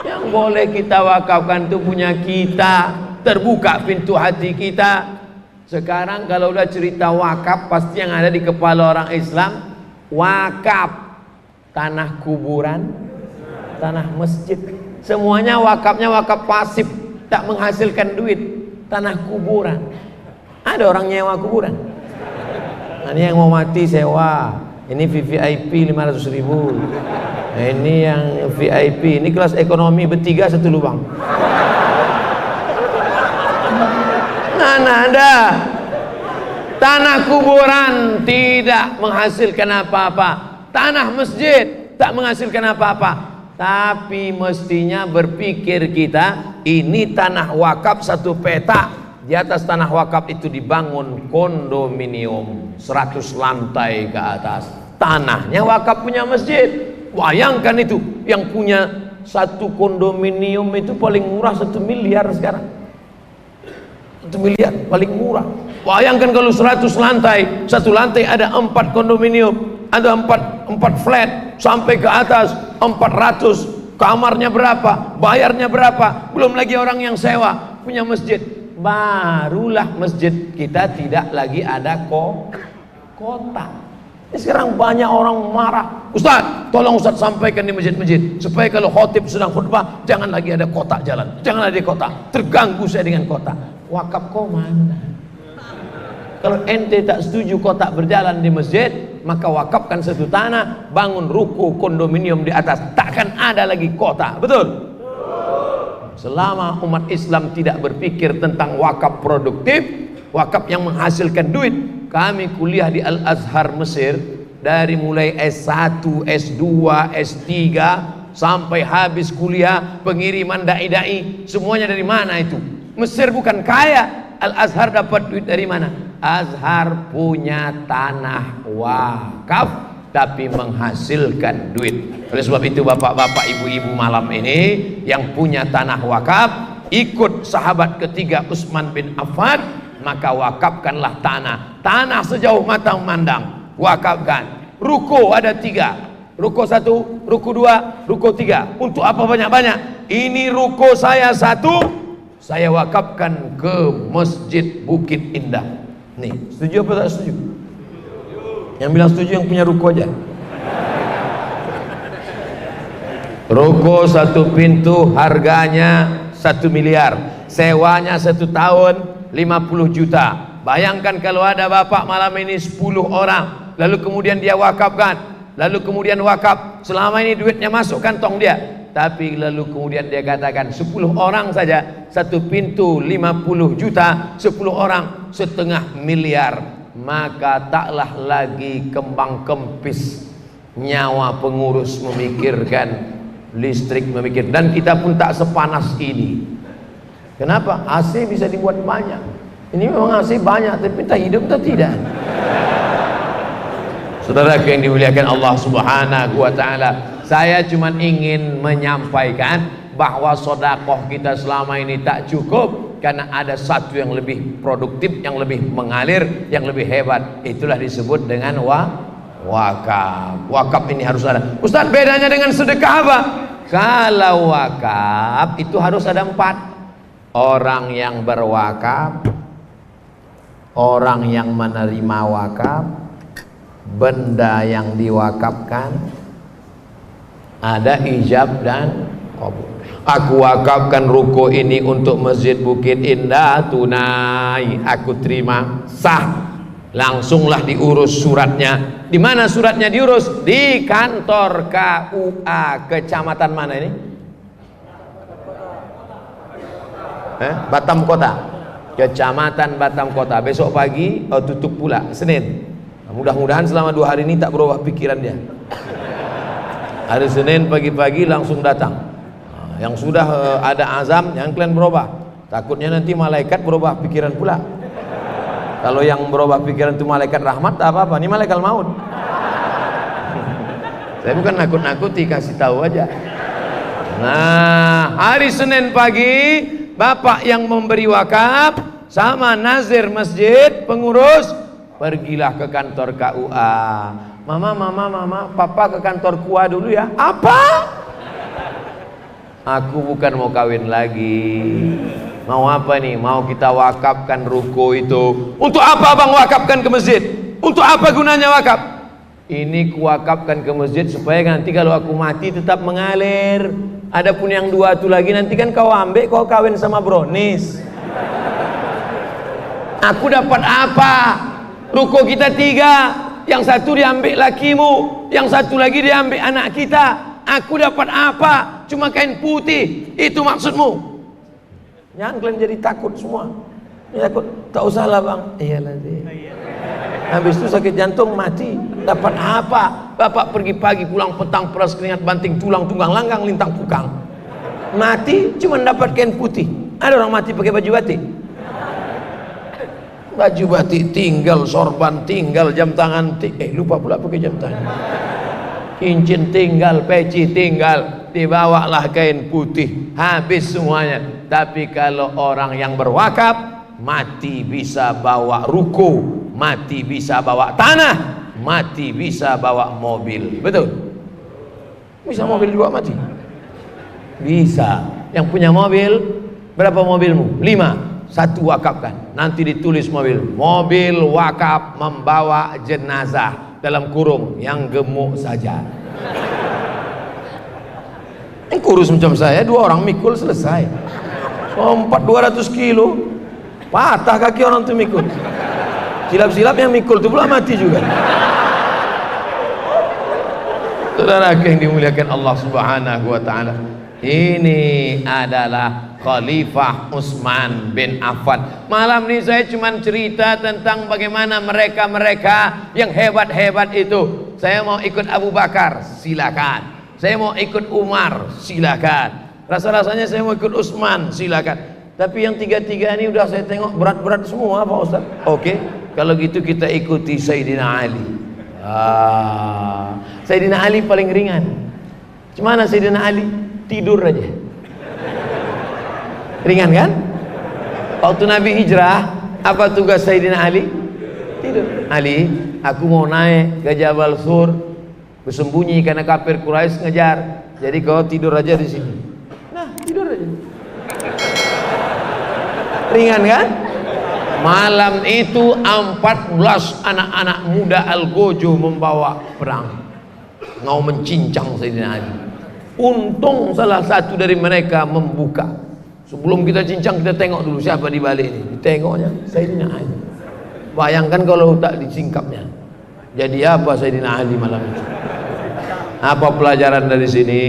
Speaker 1: Yang boleh kita wakafkan itu punya kita. Terbuka pintu hati kita. Sekarang kalau udah cerita wakaf, pasti yang ada di kepala orang Islam, wakaf tanah kuburan, tanah masjid, semuanya wakafnya wakaf pasif, tak menghasilkan duit. Tanah kuburan, ada orang nyewa kuburan. Ini yang mau mati sewa, ini VVIP 500.000, ini yang VIP, ini kelas ekonomi bertiga satu lubang. Nah, ada tanah kuburan tidak menghasilkan apa-apa, tanah masjid tak menghasilkan apa-apa. Tapi mestinya berpikir kita, ini tanah wakaf satu petak. Di atas tanah wakaf itu dibangun kondominium 100 lantai ke atas. Tanahnya wakaf punya masjid. Bayangkan itu, yang punya satu kondominium itu paling murah 1 miliar sekarang. 1 miliar paling murah. Bayangkan kalau 100 lantai, satu lantai ada 4 kondominium, ada 4 flat sampai ke atas 400. Kamarnya berapa? Bayarnya berapa? Belum lagi orang yang sewa punya masjid. Barulah masjid kita tidak lagi ada kota. Sekarang banyak orang marah, Ustaz, tolong Ustaz sampaikan di masjid-masjid supaya kalau khotib sedang khutbah jangan lagi ada kotak jalan, jangan ada kota, terganggu saya dengan kota. Wakaf kau mana? Kalau ente tak setuju kotak berjalan di masjid, maka wakafkan satu tanah, bangun ruko kondominium di atas, takkan ada lagi kota. Betul? Selama umat Islam tidak berpikir tentang wakaf produktif, wakaf yang menghasilkan duit. Kami kuliah di Al-Azhar Mesir, dari mulai S1, S2, S3 sampai habis kuliah, pengiriman dai-dai, semuanya dari mana itu? Mesir bukan kaya, Al-Azhar dapat duit dari mana? Azhar punya tanah wakaf tapi menghasilkan duit. Oleh sebab itu bapak-bapak, ibu-ibu malam ini yang punya tanah wakaf, ikut sahabat ketiga Utsman bin Affan, maka wakafkanlah tanah sejauh mata memandang, wakafkan. Ruko ada 3, ruko 1, ruko 2, ruko 3. Untuk apa banyak-banyak? Ini ruko saya 1, saya wakafkan ke Masjid Bukit Indah. Nih, setuju apa tak setuju? Yang bilang setuju yang punya ruko aja. Ruko 1 pintu harganya 1 miliar, sewanya 1 tahun 50 juta. Bayangkan kalau ada bapak malam ini 10 orang, lalu kemudian dia wakafkan, lalu kemudian wakaf, selama ini duitnya masuk kantong dia, tapi lalu kemudian dia katakan 10 orang saja 1 pintu 50 juta, 10 orang 1,5 miliar, maka taklah lagi kembang kempis nyawa pengurus memikirkan listrik, memikir, dan kita pun tak sepanas ini. Kenapa? AC bisa dibuat banyak. Ini memang AC banyak, tapi kita hidup atau tidak? Saudara yang dimuliakan Allah Subhanahu wa taala, saya cuma ingin menyampaikan bahwa sedekah kita selama ini tak cukup karena ada satu yang lebih produktif, yang lebih mengalir, yang lebih hebat. Itulah disebut dengan wakaf. Wakaf ini harus ada. Ustaz, bedanya dengan sedekah apa? Kalau wakaf itu harus ada 4. Orang yang berwakaf, orang yang menerima wakaf, benda yang diwakafkan, ada ijab dan qabul. Aku wakafkan ruko ini untuk Masjid Bukit Indah, tunai, aku terima, sah. Langsunglah diurus suratnya. Di mana suratnya diurus? Di kantor KUA kecamatan mana ini? Batam Kota. Kecamatan Batam Kota. Besok pagi tutup pula, Senin. Mudah-mudahan selama 2 hari ini tak berubah pikiran dia. Hari Senin pagi-pagi langsung datang. Yang sudah ada azam, jangan kalian berubah. Takutnya nanti malaikat berubah pikiran pula. Kalau yang berubah pikiran itu malaikat rahmat, tak apa-apa. Ini malaikat maut. Saya bukan nakut-nakuti, kasih tahu aja. Nah, hari Senin pagi, bapak yang memberi wakaf sama nazir masjid, pengurus, pergilah ke kantor KUA. Mama, papa ke kantor KUA dulu ya. Apa? Aku bukan mau kawin lagi. Mau apa nih? Mau kita wakafkan ruko itu. Untuk apa abang wakafkan ke masjid? Untuk apa gunanya wakaf? Ini kuwakafkan ke masjid supaya nanti kalau aku mati tetap mengalir. Adapun yang 2 itu lagi nanti kan kau ambil, kau kawin sama brownies. Aku dapat apa? Ruko kita 3, yang 1 diambil lakimu, yang 1 lagi diambil anak kita. Aku dapat apa? Cuma kain putih. Itu maksudmu? Jangan kalian jadi takut semua. Ya, takut, tak usah lah bang. Iyalah deh. Habis itu sakit jantung mati. Dapat apa? Bapak pergi pagi pulang petang peras keringat banting tulang tunggang langgang lintang pukang. Mati cuma dapat kain putih. Ada orang mati pakai baju batik? Baju batik tinggal, sorban tinggal, jam tangan lupa pula pakai jam tangan. Cincin tinggal, peci tinggal. Dibawalah kain putih, habis semuanya. Tapi kalau orang yang berwakaf, mati bisa bawa ruko, mati bisa bawa tanah, mati bisa bawa mobil. Betul? Bisa mobil juga mati? Bisa. Yang punya mobil, berapa mobilmu? 5. 1 wakafkan. Nanti ditulis mobil wakaf membawa jenazah, dalam kurung yang gemuk saja. Kurus macam saya, 2 orang mikul selesai. Lompat 200 kilo, patah kaki orang tu mikul. Silap-silap yang mikul tu pula mati juga. Saudara yang dimuliakan Allah Subhanahu wa taala, ini adalah Khalifah Utsman bin Affan. Malam ini saya cuma cerita tentang bagaimana mereka-mereka yang hebat-hebat itu. Saya mau ikut Abu Bakar, silakan. Saya mau ikut Umar, silakan. Rasa-rasanya saya mau ikut Utsman, silakan. Tapi yang 3 ini udah saya tengok berat-berat semua Pak Ustaz. Oke, kalau gitu kita ikuti Sayyidina Ali. Sayyidina Ali paling ringan. Gimana Sayyidina Ali? Tidur aja. Ringan kan? Waktu Nabi hijrah, apa tugas Sayyidina Ali? Tidur. Ali, aku mau naik ke Jabal Sur, bersembunyi karena kafir Quraisy ngejar. Jadi kau tidur aja di sini. Nah, tidur aja. Ringan kan? Malam itu 14 anak-anak muda Algojo membawa perang, mau mencincang Sayyidina Ali. Untung salah satu dari mereka membuka. Sebelum kita cincang, kita tengok dulu siapa di balik ini. Tengoknya Sayyidina Ali. Bayangkan kalau tak disingkapnya, jadi apa Sayyidina Ali malam itu? Apa pelajaran dari sini?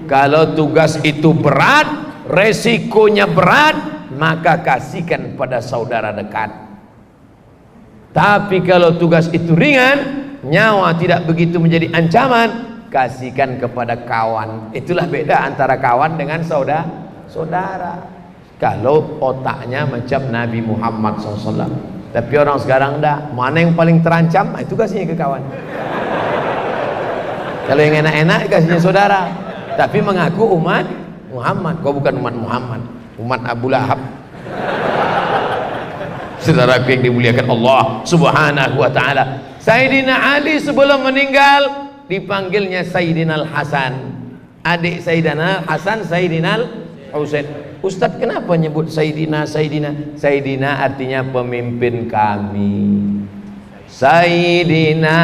Speaker 1: Kalau tugas itu berat, resikonya berat, maka kasihkan pada saudara dekat. Tapi kalau tugas itu ringan, nyawa tidak begitu menjadi ancaman, kasihkan kepada kawan. Itulah beda antara kawan dengan saudara. Kalau otaknya macam Nabi Muhammad SAW. Tapi orang sekarang enggak. Mana yang paling terancam, itu kasihnya ke kawan. Kalau yang enak-enak kasihnya saudara. Tapi mengaku umat Muhammad. Kau bukan umat Muhammad, umat Abu Lahab. Saudaraku yang dimuliakan Allah Subhanahu wa ta'ala, Sayyidina Ali sebelum meninggal dipanggilnya Sayyidina Al-Hasan. Adik Sayyidina Hasan, Sayyidina Al-Husain. Ustaz, kenapa nyebut Sayyidina? Sayyidina artinya pemimpin kami. Sayyidina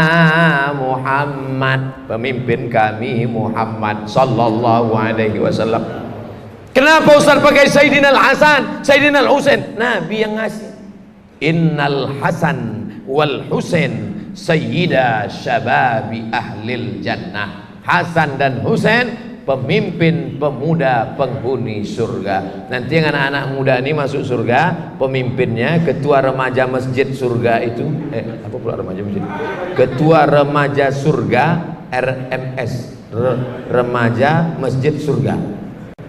Speaker 1: Muhammad, pemimpin kami Muhammad sallallahu alaihi wasallam. Kenapa Ustaz pakai Sayyidina Al-Hasan, Sayyidina Al-Husain? Nabi yang ngasih. Innal Hasan wal Husain sayyida syababi ahlil jannah. Hasan dan Husain pemimpin pemuda penghuni surga. Nanti yang anak-anak muda ini masuk surga, pemimpinnya ketua remaja masjid surga itu, apa pula remaja masjid? Ketua remaja surga, RMS, remaja masjid surga.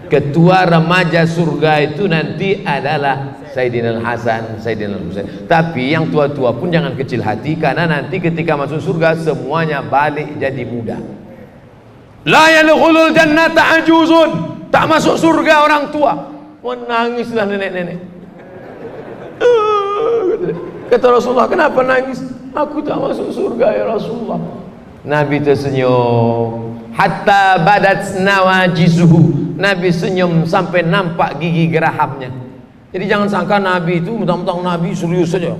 Speaker 1: Ketua remaja surga itu nanti adalah Sayyidina Al-Hasan, Sayyidina Al-Husain. Tapi yang tua-tua pun jangan kecil hati, karena nanti ketika masuk surga semuanya balik jadi muda. La yadkhulul jannata ajuzun, tak masuk surga orang tua. Menangislah nenek-nenek. Kata Rasulullah, kenapa nangis? Aku tak masuk surga ya Rasulullah. Nabi tersenyum hatta badat nawajizuhu. Nabi senyum sampai nampak gigi gerahamnya. Jadi jangan sangka Nabi itu mentang-mentang Nabi serius saja.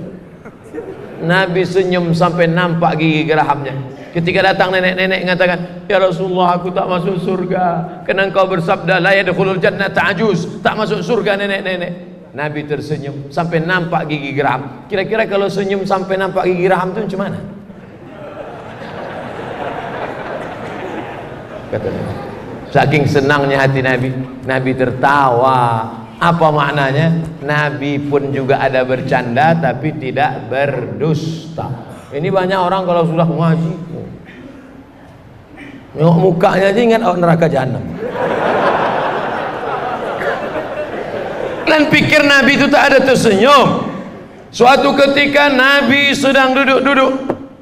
Speaker 1: Nabi senyum sampai nampak gigi gerahamnya. Ketika datang nenek-nenek mengatakan, ya Rasulullah, aku tak masuk surga, karena engkau bersabda la yadkhulul jannata ajuz, tak masuk surga nenek-nenek. Nabi tersenyum sampai nampak gigi geraham. Kira-kira kalau senyum sampai nampak gigi geraham itu macam mana? Kata Nabi. Saking senangnya hati Nabi, Nabi tertawa. Apa maknanya? Nabi pun juga ada bercanda tapi tidak berdusta. Ini banyak orang kalau sudah ngaji, mukanya aja ingat neraka jahanam. Dan pikir Nabi itu tak ada tersenyum. Suatu ketika Nabi sedang duduk-duduk,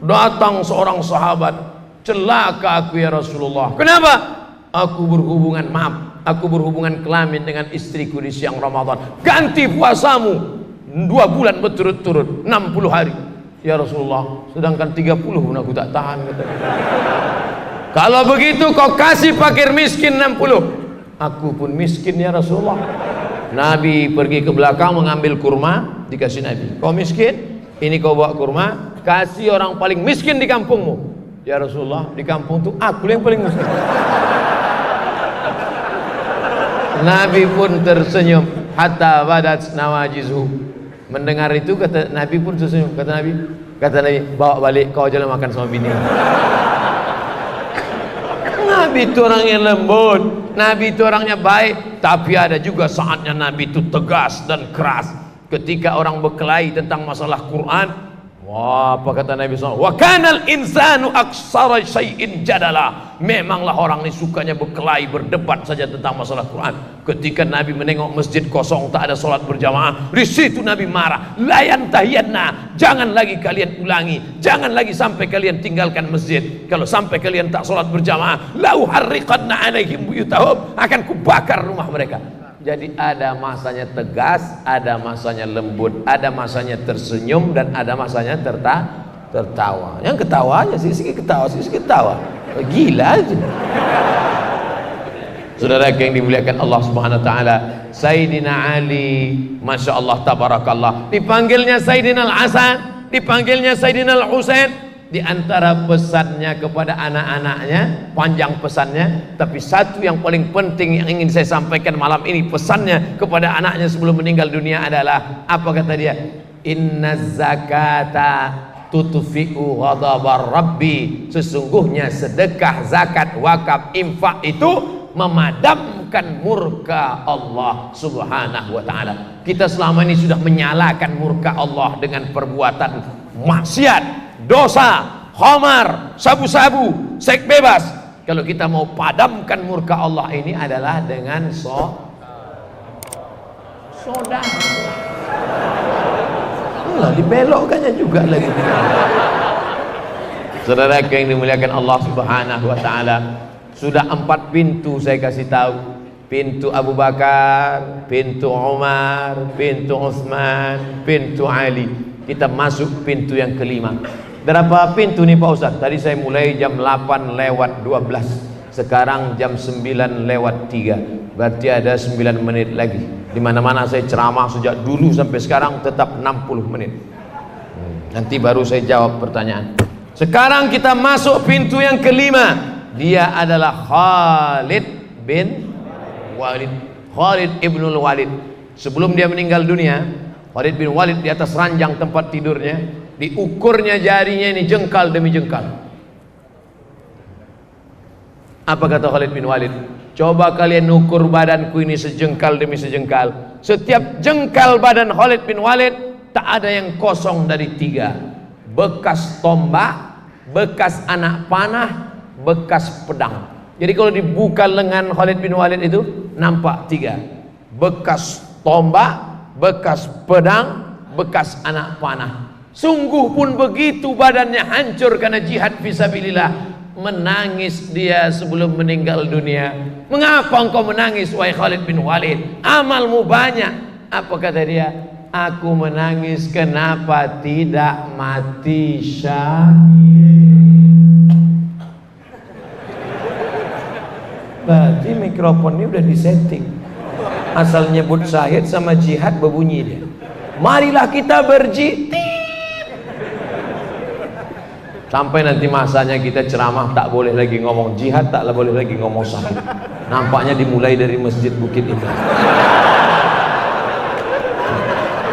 Speaker 1: datang seorang sahabat, celaka aku ya Rasulullah. Kenapa? Aku berhubungan kelamin dengan istriku di siang Ramadan. Ganti puasamu 2 bulan berturut-turut, 60 hari. Ya Rasulullah, sedangkan 30 pun aku tak tahan. Kalau begitu kau kasih fakir miskin 60. Aku pun miskin ya Rasulullah. Nabi pergi ke belakang mengambil kurma, dikasih Nabi. Kau miskin, ini kau bawa kurma, kasih orang paling miskin di kampungmu. Ya Rasulullah, di kampung itu aku yang paling miskin. Nabi pun tersenyum hatta badat nawajizu. Mendengar itu kata Nabi pun tersenyum. Kata Nabi, bawa balik, kau jalan makan sama bini. Nabi itu orang yang lembut, Nabi itu orangnya baik. Tapi ada juga saatnya Nabi itu tegas dan keras. Ketika orang berkelahi tentang masalah Quran, wah, apa kata Nabi SAW? Wa kanal insanu aksara syai'in jadala. Memanglah orang ini sukanya berkelahi, berdebat saja tentang masalah Quran. Ketika Nabi menengok masjid kosong, tak ada solat berjamaah, di situ Nabi marah. La yantahiyanna, jangan lagi kalian ulangi, jangan lagi sampai kalian tinggalkan masjid. Kalau sampai kalian tak solat berjamaah, la uharriqanna alaihim buyutahum, akan kubakar rumah mereka. Jadi ada masanya tegas, ada masanya lembut, ada masanya tersenyum, dan ada masanya tertawa. Yang ketawanya sikit-sikit ketawa, sikit-sikit ketawa. Gila aja. Saudara yang dimuliakan Allah Subhanahu wa taala, Sayyidina Ali, Masya Allah tabarakallah, dipanggilnya Sayyidina Al-Hasan, dipanggilnya Sayyidina Al-Husain. Di antara pesannya kepada anak-anaknya, panjang pesannya, tapi satu yang paling penting yang ingin saya sampaikan malam ini, pesannya kepada anaknya sebelum meninggal dunia adalah apa kata dia? Inna zakata tutfi'u ghadabar rabbi. Sesungguhnya sedekah, zakat, wakaf, infak itu memadamkan murka Allah Subhanahu wa taala. Kita selama ini sudah menyalakan murka Allah dengan perbuatan maksiat, dosa, khamar, sabu-sabu, seks bebas. Kalau kita mau padamkan murka Allah ini adalah dengan soda. Dibelokkannya juga lagi. Saudara yang dimuliakan Allah Subhanahu wa taala, sudah 4 pintu saya kasih tahu. Pintu Abu Bakar, pintu Umar, pintu Utsman, pintu Ali. Kita masuk pintu yang kelima. Berapa pintu nih Pak Ustaz? Tadi saya mulai jam 8 lewat 12. Sekarang jam 9 lewat 3. Berarti ada 9 menit lagi. Di mana-mana saya ceramah sejak dulu sampai sekarang tetap 60 menit. Nanti baru saya jawab pertanyaan. Sekarang kita masuk pintu yang kelima. Dia adalah Khalid bin Walid. Khalid ibnul Walid. Sebelum dia meninggal dunia, Khalid bin Walid di atas ranjang tempat tidurnya, diukurnya jarinya ini jengkal demi jengkal. Apa kata Khalid bin Walid? Coba kalian ukur badanku ini sejengkal demi sejengkal. Setiap jengkal badan Khalid bin Walid tak ada yang kosong dari 3. Bekas tombak, bekas anak panah, bekas pedang. Jadi kalau dibuka lengan Khalid bin Walid itu nampak 3. Bekas tombak, bekas pedang, bekas anak panah. Sungguh pun begitu badannya hancur karena jihad fisabilillah. Menangis dia sebelum meninggal dunia. Mengapa engkau menangis wahai Khalid bin Walid? Amalmu banyak. Apa kata dia? Aku menangis kenapa tidak mati syahid. Berarti mikrofon ini udah disetting. Asal nyebut syahid sama jihad berbunyi dia. Marilah kita berjihad. Sampai nanti masanya kita ceramah tak boleh lagi ngomong jihad, tak boleh lagi ngomong syahid. Nampaknya dimulai dari Masjid Bukit Indah.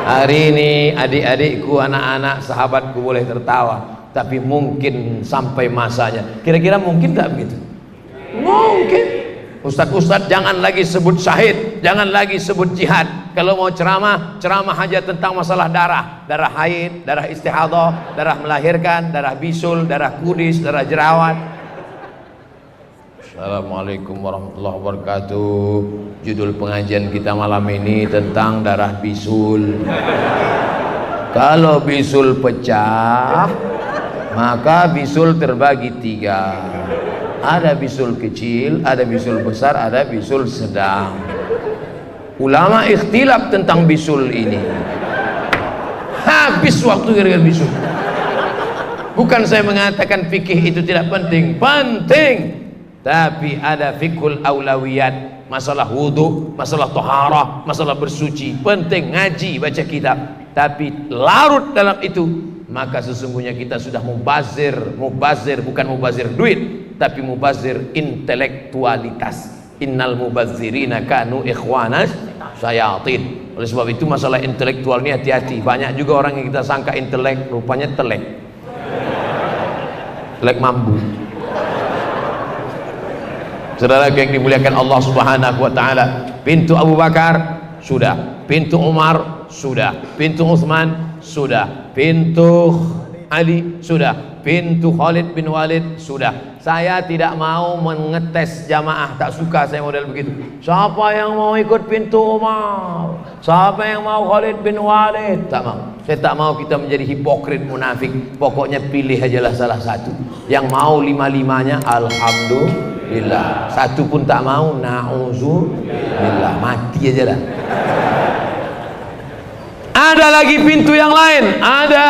Speaker 1: Hari ini adik-adikku, anak-anak, sahabatku boleh tertawa, tapi mungkin sampai masanya. Kira-kira mungkin tak begitu? Mungkin. Ustadz jangan lagi sebut syahid, jangan lagi sebut jihad. Kalau mau ceramah, ceramah aja tentang masalah darah. Darah haid, darah istihadah, darah melahirkan, darah bisul, darah kudis, darah jerawat. Assalamualaikum warahmatullahi wabarakatuh. Judul pengajian kita malam ini tentang darah bisul. Kalau bisul pecah, maka bisul terbagi 3. Ada bisul kecil, ada bisul besar, ada bisul sedang. Ulama ikhtilaf tentang bisul ini. Habis waktu gara-gara bisul. Bukan saya mengatakan fikih itu tidak penting, penting. Tapi ada fikhul aulawiyat, masalah wudu, masalah toharah, masalah bersuci, penting ngaji, baca kitab. Tapi larut dalam itu, maka sesungguhnya kita sudah mubazir bukan mubazir duit, tapi mubazir intelektualitas. Innal mubazzirina kanu ikhwanas syayatin. Oleh sebab itu masalah intelektual ini hati-hati. Banyak juga orang yang kita sangka intelek, rupanya telek mambu. Saudara yang dimuliakan Allah Subhanahu wa taala, pintu Abu Bakar sudah, pintu Umar sudah, pintu Utsman sudah, pintu Ali sudah, pintu Khalid bin Walid sudah. Saya tidak mau mengetes jamaah, tak suka saya model begitu. Siapa yang mau ikut pintu Umar? Siapa yang mau Khalid bin Walid? Tak mau. Saya tak mau kita menjadi hipokrit munafik. Pokoknya pilih ajalah salah satu. Yang mau 5-5-nya alhamdulillah. Satu pun tak mau, na'udzubillah. Mati aja dah. Ada lagi pintu yang lain, ada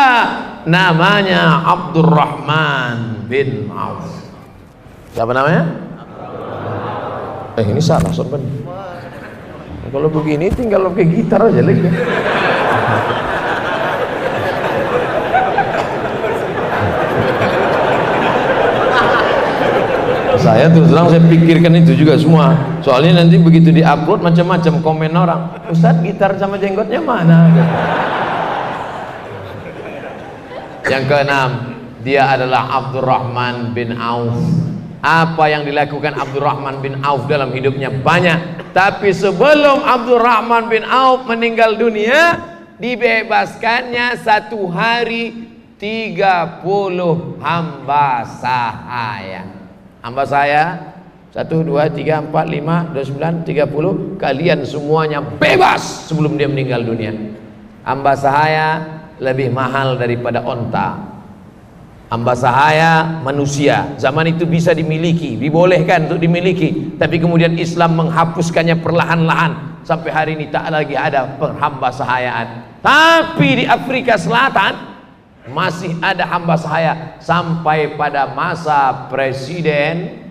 Speaker 1: namanya Abdurrahman bin Auf. Siapa namanya? Ini salah sobat. Kalau begini tinggal pakai gitar aja lagi. Saya terus terang saya pikirkan itu juga semua. Soalnya nanti begitu diupload macam-macam komen orang. Ustadz, gitar sama jenggotnya mana? Yang keenam, dia adalah Abdurrahman bin Auf. Apa yang dilakukan Abdurrahman bin Auf dalam hidupnya banyak, tapi sebelum Abdurrahman bin Auf meninggal dunia, dibebaskannya satu hari 30 hamba sahaya. Hamba saya 1, 2, 3, 4, 5, 29, 30. Kalian semuanya bebas sebelum dia meninggal dunia. Hamba sahaya lebih mahal daripada onta. Hamba sahaya manusia. Zaman itu bisa dimiliki, dibolehkan untuk dimiliki, tapi kemudian Islam menghapuskannya perlahan-lahan. Sampai hari ini tak lagi ada hamba sahayaan. Tapi di Afrika Selatan masih ada hamba sahaya sampai pada masa presiden,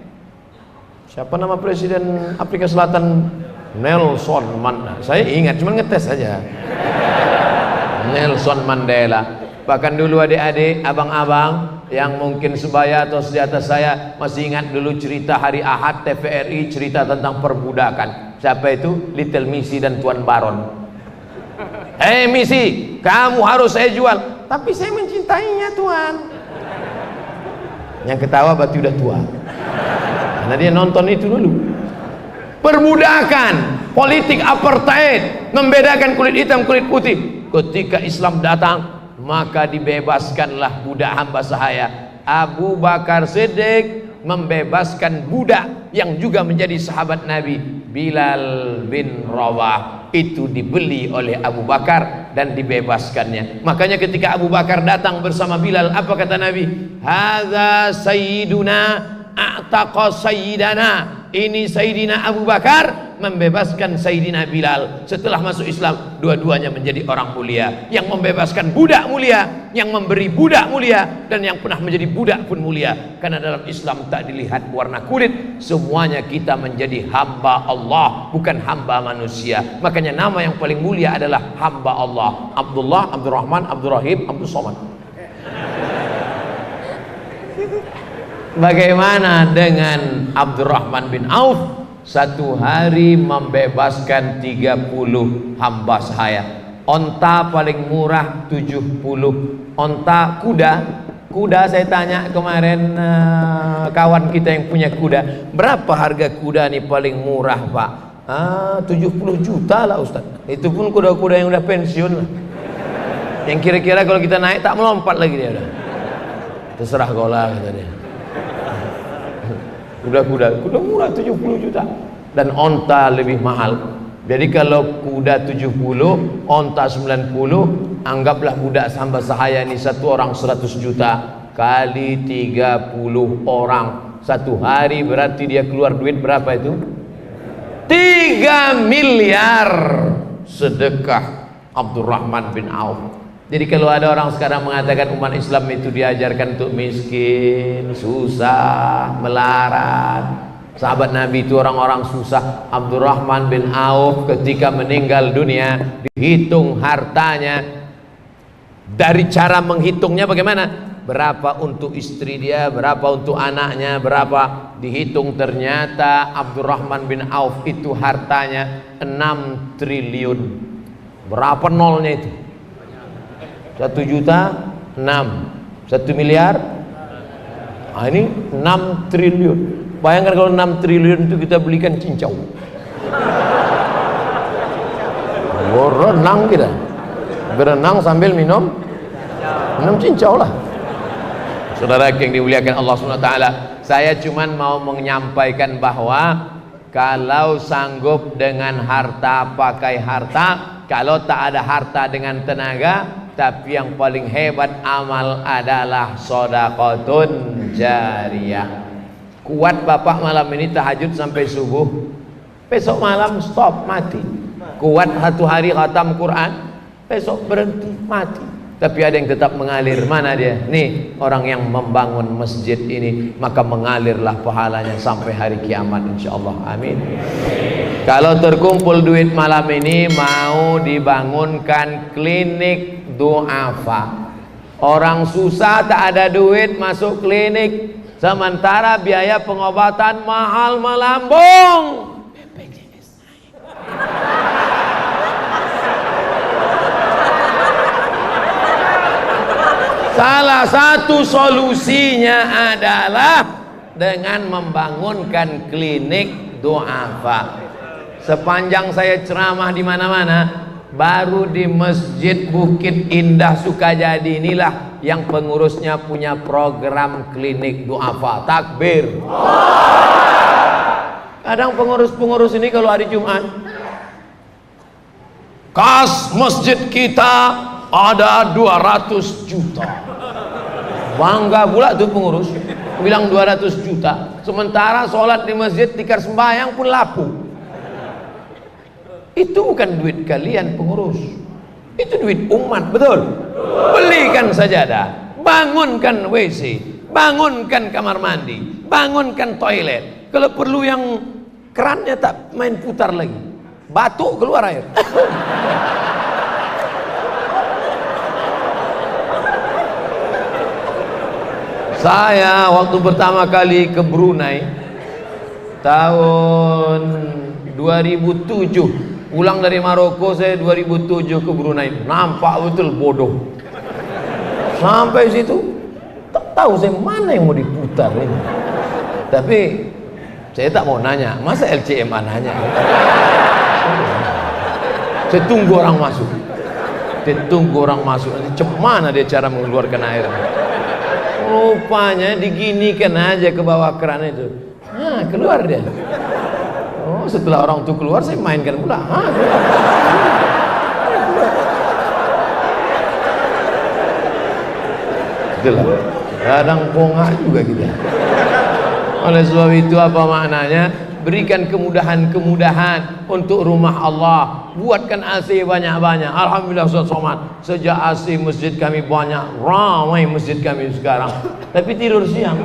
Speaker 1: siapa nama presiden Afrika Selatan? Nelson Mandela. Saya ingat, cuma ngetes saja. Nelson Mandela. Bahkan dulu adik-adik, abang-abang yang mungkin sebaya atau di atas saya masih ingat dulu cerita hari Ahad TVRI, cerita tentang perbudakan. Siapa itu? Little Missy dan Tuan Baron. Missy, kamu harus saya jual. Tapi saya mencintainya, Tuan. Yang ketawa berarti udah tua, karena dia nonton itu dulu. Perbudakan, politik apartheid, membedakan kulit hitam kulit putih. Ketika Islam datang, maka dibebaskanlah budak hamba sahaya. Abu Bakar Siddiq membebaskan budak yang juga menjadi sahabat Nabi, Bilal bin Rawah. Itu dibeli oleh Abu Bakar dan dibebaskannya. Makanya ketika Abu Bakar datang bersama Bilal, apa kata Nabi? Hadza sayyiduna a'taqa sayyidana. Ini Sayyidina Abu Bakar membebaskan Sayyidina Bilal. Setelah masuk Islam, dua-duanya menjadi orang mulia. Yang membebaskan budak mulia, yang memberi budak mulia, dan yang pernah menjadi budak pun mulia. Karena dalam Islam tak dilihat warna kulit, semuanya kita menjadi hamba Allah, bukan hamba manusia. Makanya nama yang paling mulia adalah hamba Allah. Abdullah, Abdurrahman, Abdurrahim, Abdul Somad. Bagaimana dengan Abdurrahman bin Auf? Satu hari membebaskan 30 hamba sahaya. Onta paling murah 70. Onta kuda saya tanya kemarin kawan kita yang punya kuda, berapa harga kuda nih paling murah, Pak? 70 juta lah, Ustaz. Itu pun kuda-kuda yang udah pensiun lah, yang kira-kira kalau kita naik tak melompat lagi dia udah. Terserah kau lah, kata dia. Kuda murah 70 juta, dan onta lebih mahal. Jadi kalau kuda 70, onta 90, anggaplah budak hamba sahaya ini satu orang 100 juta kali 30 orang satu hari, berarti dia keluar duit berapa itu? 3 miliar sedekah Abdurrahman bin Auf. Jadi kalau ada orang sekarang mengatakan umat Islam itu diajarkan untuk miskin, susah, melarat, sahabat Nabi itu orang-orang susah. Abdurrahman bin Auf ketika meninggal dunia, dihitung hartanya. Dari cara menghitungnya bagaimana? Berapa untuk istri dia, berapa untuk anaknya, berapa, dihitung ternyata Abdurrahman bin Auf itu hartanya 6 triliun. Berapa nolnya itu? 1 juta 6, 1 miliar. Ini 6 triliun. Bayangkan kalau 6 triliun itu kita belikan cincau. Berenang kita, berenang sambil minum cincau lah. Saudara yang dimuliakan Allah SWT, saya cuman mau menyampaikan bahwa kalau sanggup dengan harta pakai harta, kalau tak ada harta dengan tenaga. Tapi yang paling hebat amal adalah sedekahun jariyah. Kuat bapak malam ini tahajud sampai subuh, besok malam stop, mati. Kuat satu hari khatam Quran, besok berhenti, mati. tapi ada yang tetap mengalir. Mana dia? Nih, orang yang membangun masjid ini, maka mengalirlah pahalanya sampai hari kiamat insyaallah. Amin. Kalau terkumpul duit malam ini, mau dibangunkan klinik du'afa. Orang susah tak ada duit masuk klinik, sementara biaya pengobatan mahal melambung. Salah satu solusinya adalah dengan membangunkan klinik du'afa. Sepanjang saya ceramah di mana-mana, baru di Masjid Bukit Indah Sukajadi inilah yang pengurusnya punya program klinik du'afa. Takbir. Kadang pengurus-pengurus ini kalau hari Jumat, kas masjid kita ada 200 juta. Bangga pula tuh pengurus, bilang 200 juta. Sementara sholat di masjid tikar sembahyang pun lapu. Itu bukan duit kalian pengurus, itu duit umat, betul? Belikan sajadah, bangunkan WC, bangunkan kamar mandi, bangunkan toilet. Kalau perlu yang kerannya tak main putar lagi, batuk keluar air. Saya waktu pertama kali ke Brunei tahun 2007, pulang dari Maroko, saya 2007 ke Brunei. Nampak betul bodoh. Sampai situ tak tahu saya mana yang mau diputar ini. Tapi saya tak mau nanya, masa LCMA nanya? Saya tunggu orang masuk. Saya tunggu orang masuk. Nanti cemana dia cara mengeluarkan air? Rupanya diginikan aja ke bawah keran itu. Nah, keluar dia. Oh, setelah orang itu keluar, saya mainkan pula. Itulah. Kadang pongah juga kita. Oleh sebab itu apa maknanya? Berikan kemudahan-kemudahan untuk rumah Allah. Buatkan AC banyak-banyak. Alhamdulillah Ustaz Somad, sejak AC masjid kami banyak, ramai masjid kami sekarang. Tapi tidur siang.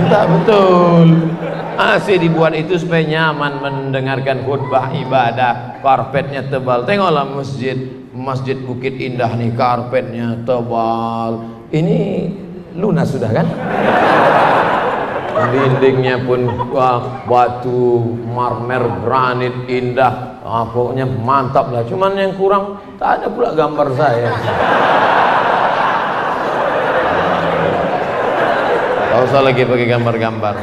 Speaker 1: Tak betul. AC dibuat itu supaya nyaman mendengarkan khutbah ibadah. Karpetnya tebal. Tengoklah Masjid Bukit Indah nih, karpetnya tebal. Ini lunas sudah kan? Dindingnya pun batu marmer granit indah. Pokoknya mantap lah. Cuman yang kurang, tak ada pula gambar saya. Tak usah lagi pakai gambar-gambar.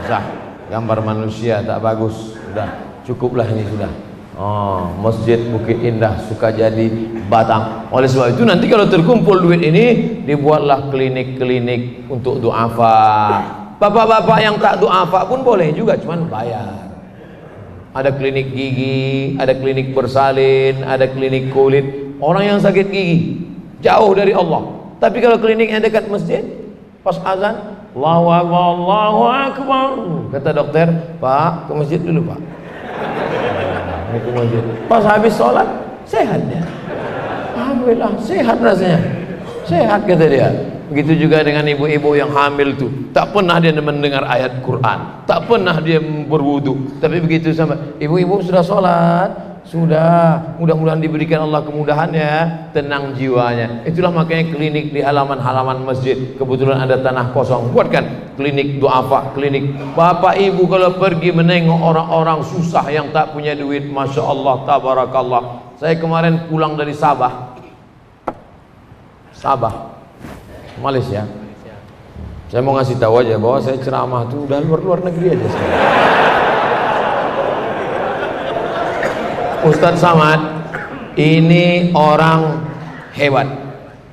Speaker 1: Gambar manusia tak bagus. Sudah, cukuplah ini sudah. Oh, Masjid Bukit Indah Sukajadi Batam. Oleh sebab itu nanti kalau terkumpul duit ini, dibuatlah klinik-klinik untuk du'afa. Bapak-bapak yang tak du'afa pun boleh juga, cuman bayar. Ada klinik gigi, ada klinik bersalin, ada klinik kulit. Orang yang sakit gigi jauh dari Allah, tapi kalau kliniknya dekat masjid, pas azan Allahu Akbar, Allahu Akbar, kata dokter, Pak, ke masjid dulu Pak. Ke masjid. Pas habis sholat, sehat dia. Alhamdulillah, sehat rasanya. Sehat kata dia. Begitu juga dengan ibu-ibu yang hamil tuh, tak pernah dia mendengar ayat Quran, tak pernah dia berwudu, tapi begitu sama ibu-ibu sudah sholat, sudah, mudah-mudahan diberikan Allah kemudahan ya, tenang jiwanya. Itulah makanya klinik di halaman-halaman masjid. Kebetulan ada tanah kosong, buatkan klinik du'afa, klinik. Bapak ibu kalau pergi menengok orang-orang susah yang tak punya duit, Masya Allah, tabarakallah. Saya kemarin pulang dari Sabah, Malaysia. Saya mau ngasih tahu aja bahwa saya ceramah tuh udah luar negeri aja sekarang. Ustadz Samad ini orang hebat,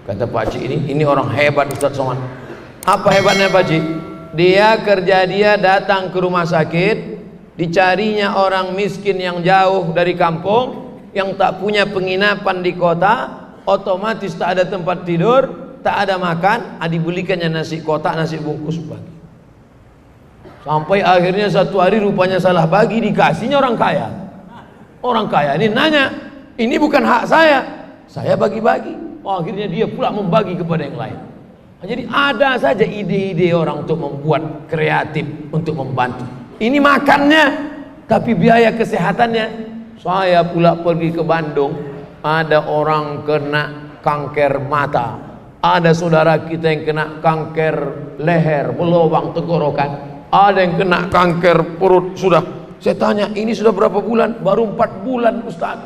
Speaker 1: kata Pak Cik, ini orang hebat Ustadz Samad. Apa hebatnya Pak Cik? Dia datang ke rumah sakit, dicarinya orang miskin yang jauh dari kampung, yang tak punya penginapan di kota, otomatis tak ada tempat tidur, tak ada makan, dibelikannya nasi kotak, nasi bungkus bagi. Sampai akhirnya satu hari rupanya salah bagi, dikasihnya orang kaya. Orang kaya ini nanya, Ini bukan hak saya bagi-bagi. Oh, akhirnya dia pula membagi kepada yang lain. Nah, jadi ada saja ide-ide orang untuk membuat kreatif untuk membantu. Ini makannya, tapi biaya kesehatannya. Saya pula pergi ke Bandung, ada orang kena kanker mata, ada saudara kita yang kena kanker leher, berlubang tenggorokan, ada yang kena kanker perut. Sudah, saya tanya, ini sudah berapa bulan? Baru 4 bulan Ustaz,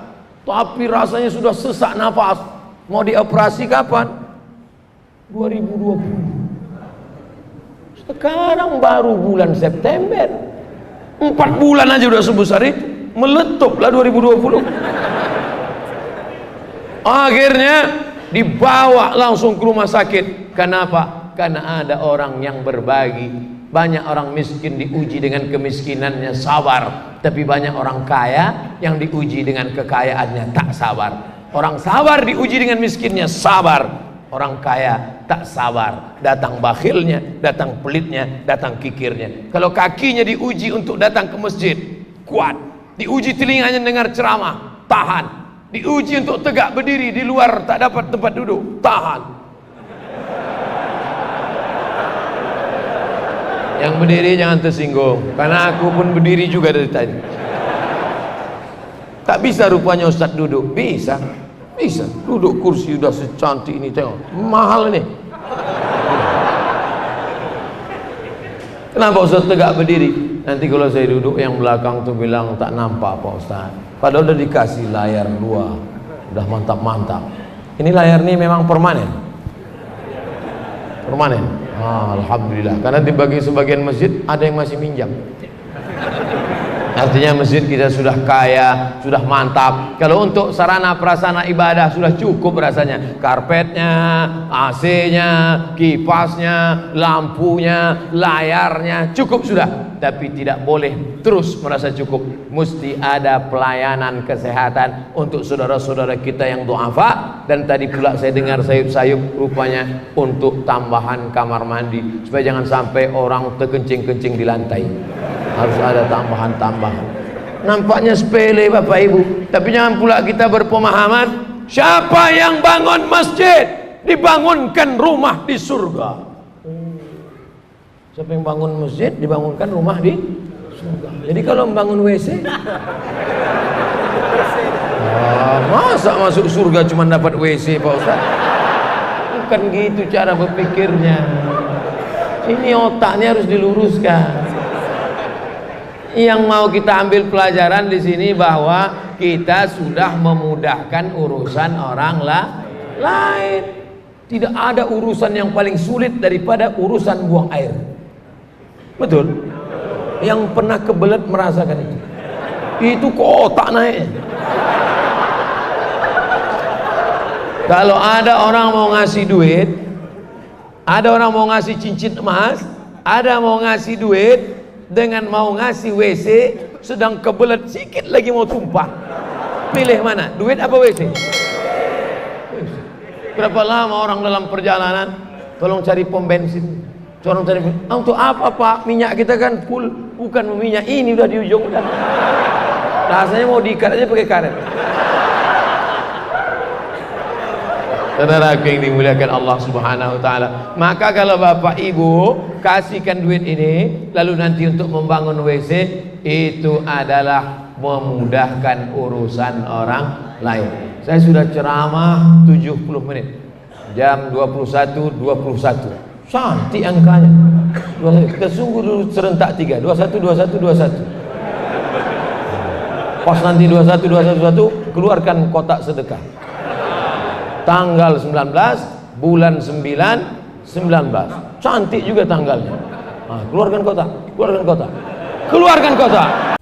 Speaker 1: tapi rasanya sudah sesak nafas. Mau dioperasi kapan? 2020. Sekarang baru bulan September, 4 bulan aja udah sebesar itu. Meletuplah 2020. Akhirnya dibawa langsung ke rumah sakit. Kenapa? Karena ada orang yang berbagi. Banyak orang miskin diuji dengan kemiskinannya sabar, tapi banyak orang kaya yang diuji dengan kekayaannya tak sabar. Orang sabar diuji dengan miskinnya sabar, orang kaya tak sabar. Datang bakhilnya, datang pelitnya, datang kikirnya. Kalau kakinya diuji untuk datang ke masjid, kuat. Diuji telinganya dengar ceramah, tahan. Diuji untuk tegak berdiri di luar tak dapat tempat duduk, tahan. Yang berdiri jangan tersinggung, karena aku pun berdiri juga dari tadi. Tak bisa rupanya Ustaz duduk. Bisa, bisa. Duduk kursi udah secantik ini, tengok, mahal ini. Kenapa Ustaz tegak berdiri? Nanti kalau saya duduk yang belakang tuh bilang tak nampak Pak Ustaz. Padahal udah dikasih layar 2, udah mantap-mantap. Ini layar ini memang permanen. Permanen. Alhamdulillah. Karena dibagi sebagian masjid ada yang masih minjam. Artinya masjid kita sudah kaya, sudah mantap. Kalau untuk sarana prasarana ibadah sudah cukup rasanya. Karpetnya, AC-nya, kipasnya, lampunya, layarnya, cukup sudah. Tapi tidak boleh terus merasa cukup. Mesti ada pelayanan kesehatan untuk saudara-saudara kita yang duafa. Dan tadi pula saya dengar sayup-sayup rupanya untuk tambahan kamar mandi, supaya jangan sampai orang terkencing-kencing di lantai. Harus ada tambahan-tambahan. Nampaknya sepele Bapak Ibu, tapi jangan pula kita berpemahaman siapa yang bangun masjid dibangunkan rumah di surga. Siapa yang bangun masjid dibangunkan rumah di surga. Jadi kalau membangun WC, masa masuk surga cuma dapat WC Pak Ustaz? Bukan gitu cara berpikirnya. Ini otaknya harus diluruskan. Yang mau kita ambil pelajaran di sini bahwa kita sudah memudahkan urusan orang lain. Tidak ada urusan yang paling sulit daripada urusan buang air. Betul? Yang pernah kebelet merasakan itu. Itu kok otak naik. Kalau ada orang mau ngasih duit, ada orang mau ngasih cincin emas, ada mau ngasih duit, dengan mau ngasih WC sedang kebelet sikit lagi mau tumpah, pilih mana? Duit apa WC? Berapa lama orang dalam perjalanan tolong cari pom bensin, tolong cari untuk apa Pak? Minyak kita kan full, bukan minyak ini udah di ujung udah. Rasanya mau diikat aja pakai karet. Saudara yang dimuliakan Allah Subhanahu wa taala, maka kalau Bapak Ibu kasihkan duit ini lalu nanti untuk membangun WC, itu adalah memudahkan urusan orang lain. Saya sudah ceramah 70 menit. Jam 21.21. Cantik angkanya. Kita sungguh dulu serentak 3, 21 21 21. Pas nanti 21 21 keluarkan kotak sedekah. Tanggal 19 bulan 9 19. Cantik juga tanggalnya. Keluarkan kotak, keluarkan kotak, keluarkan kotak.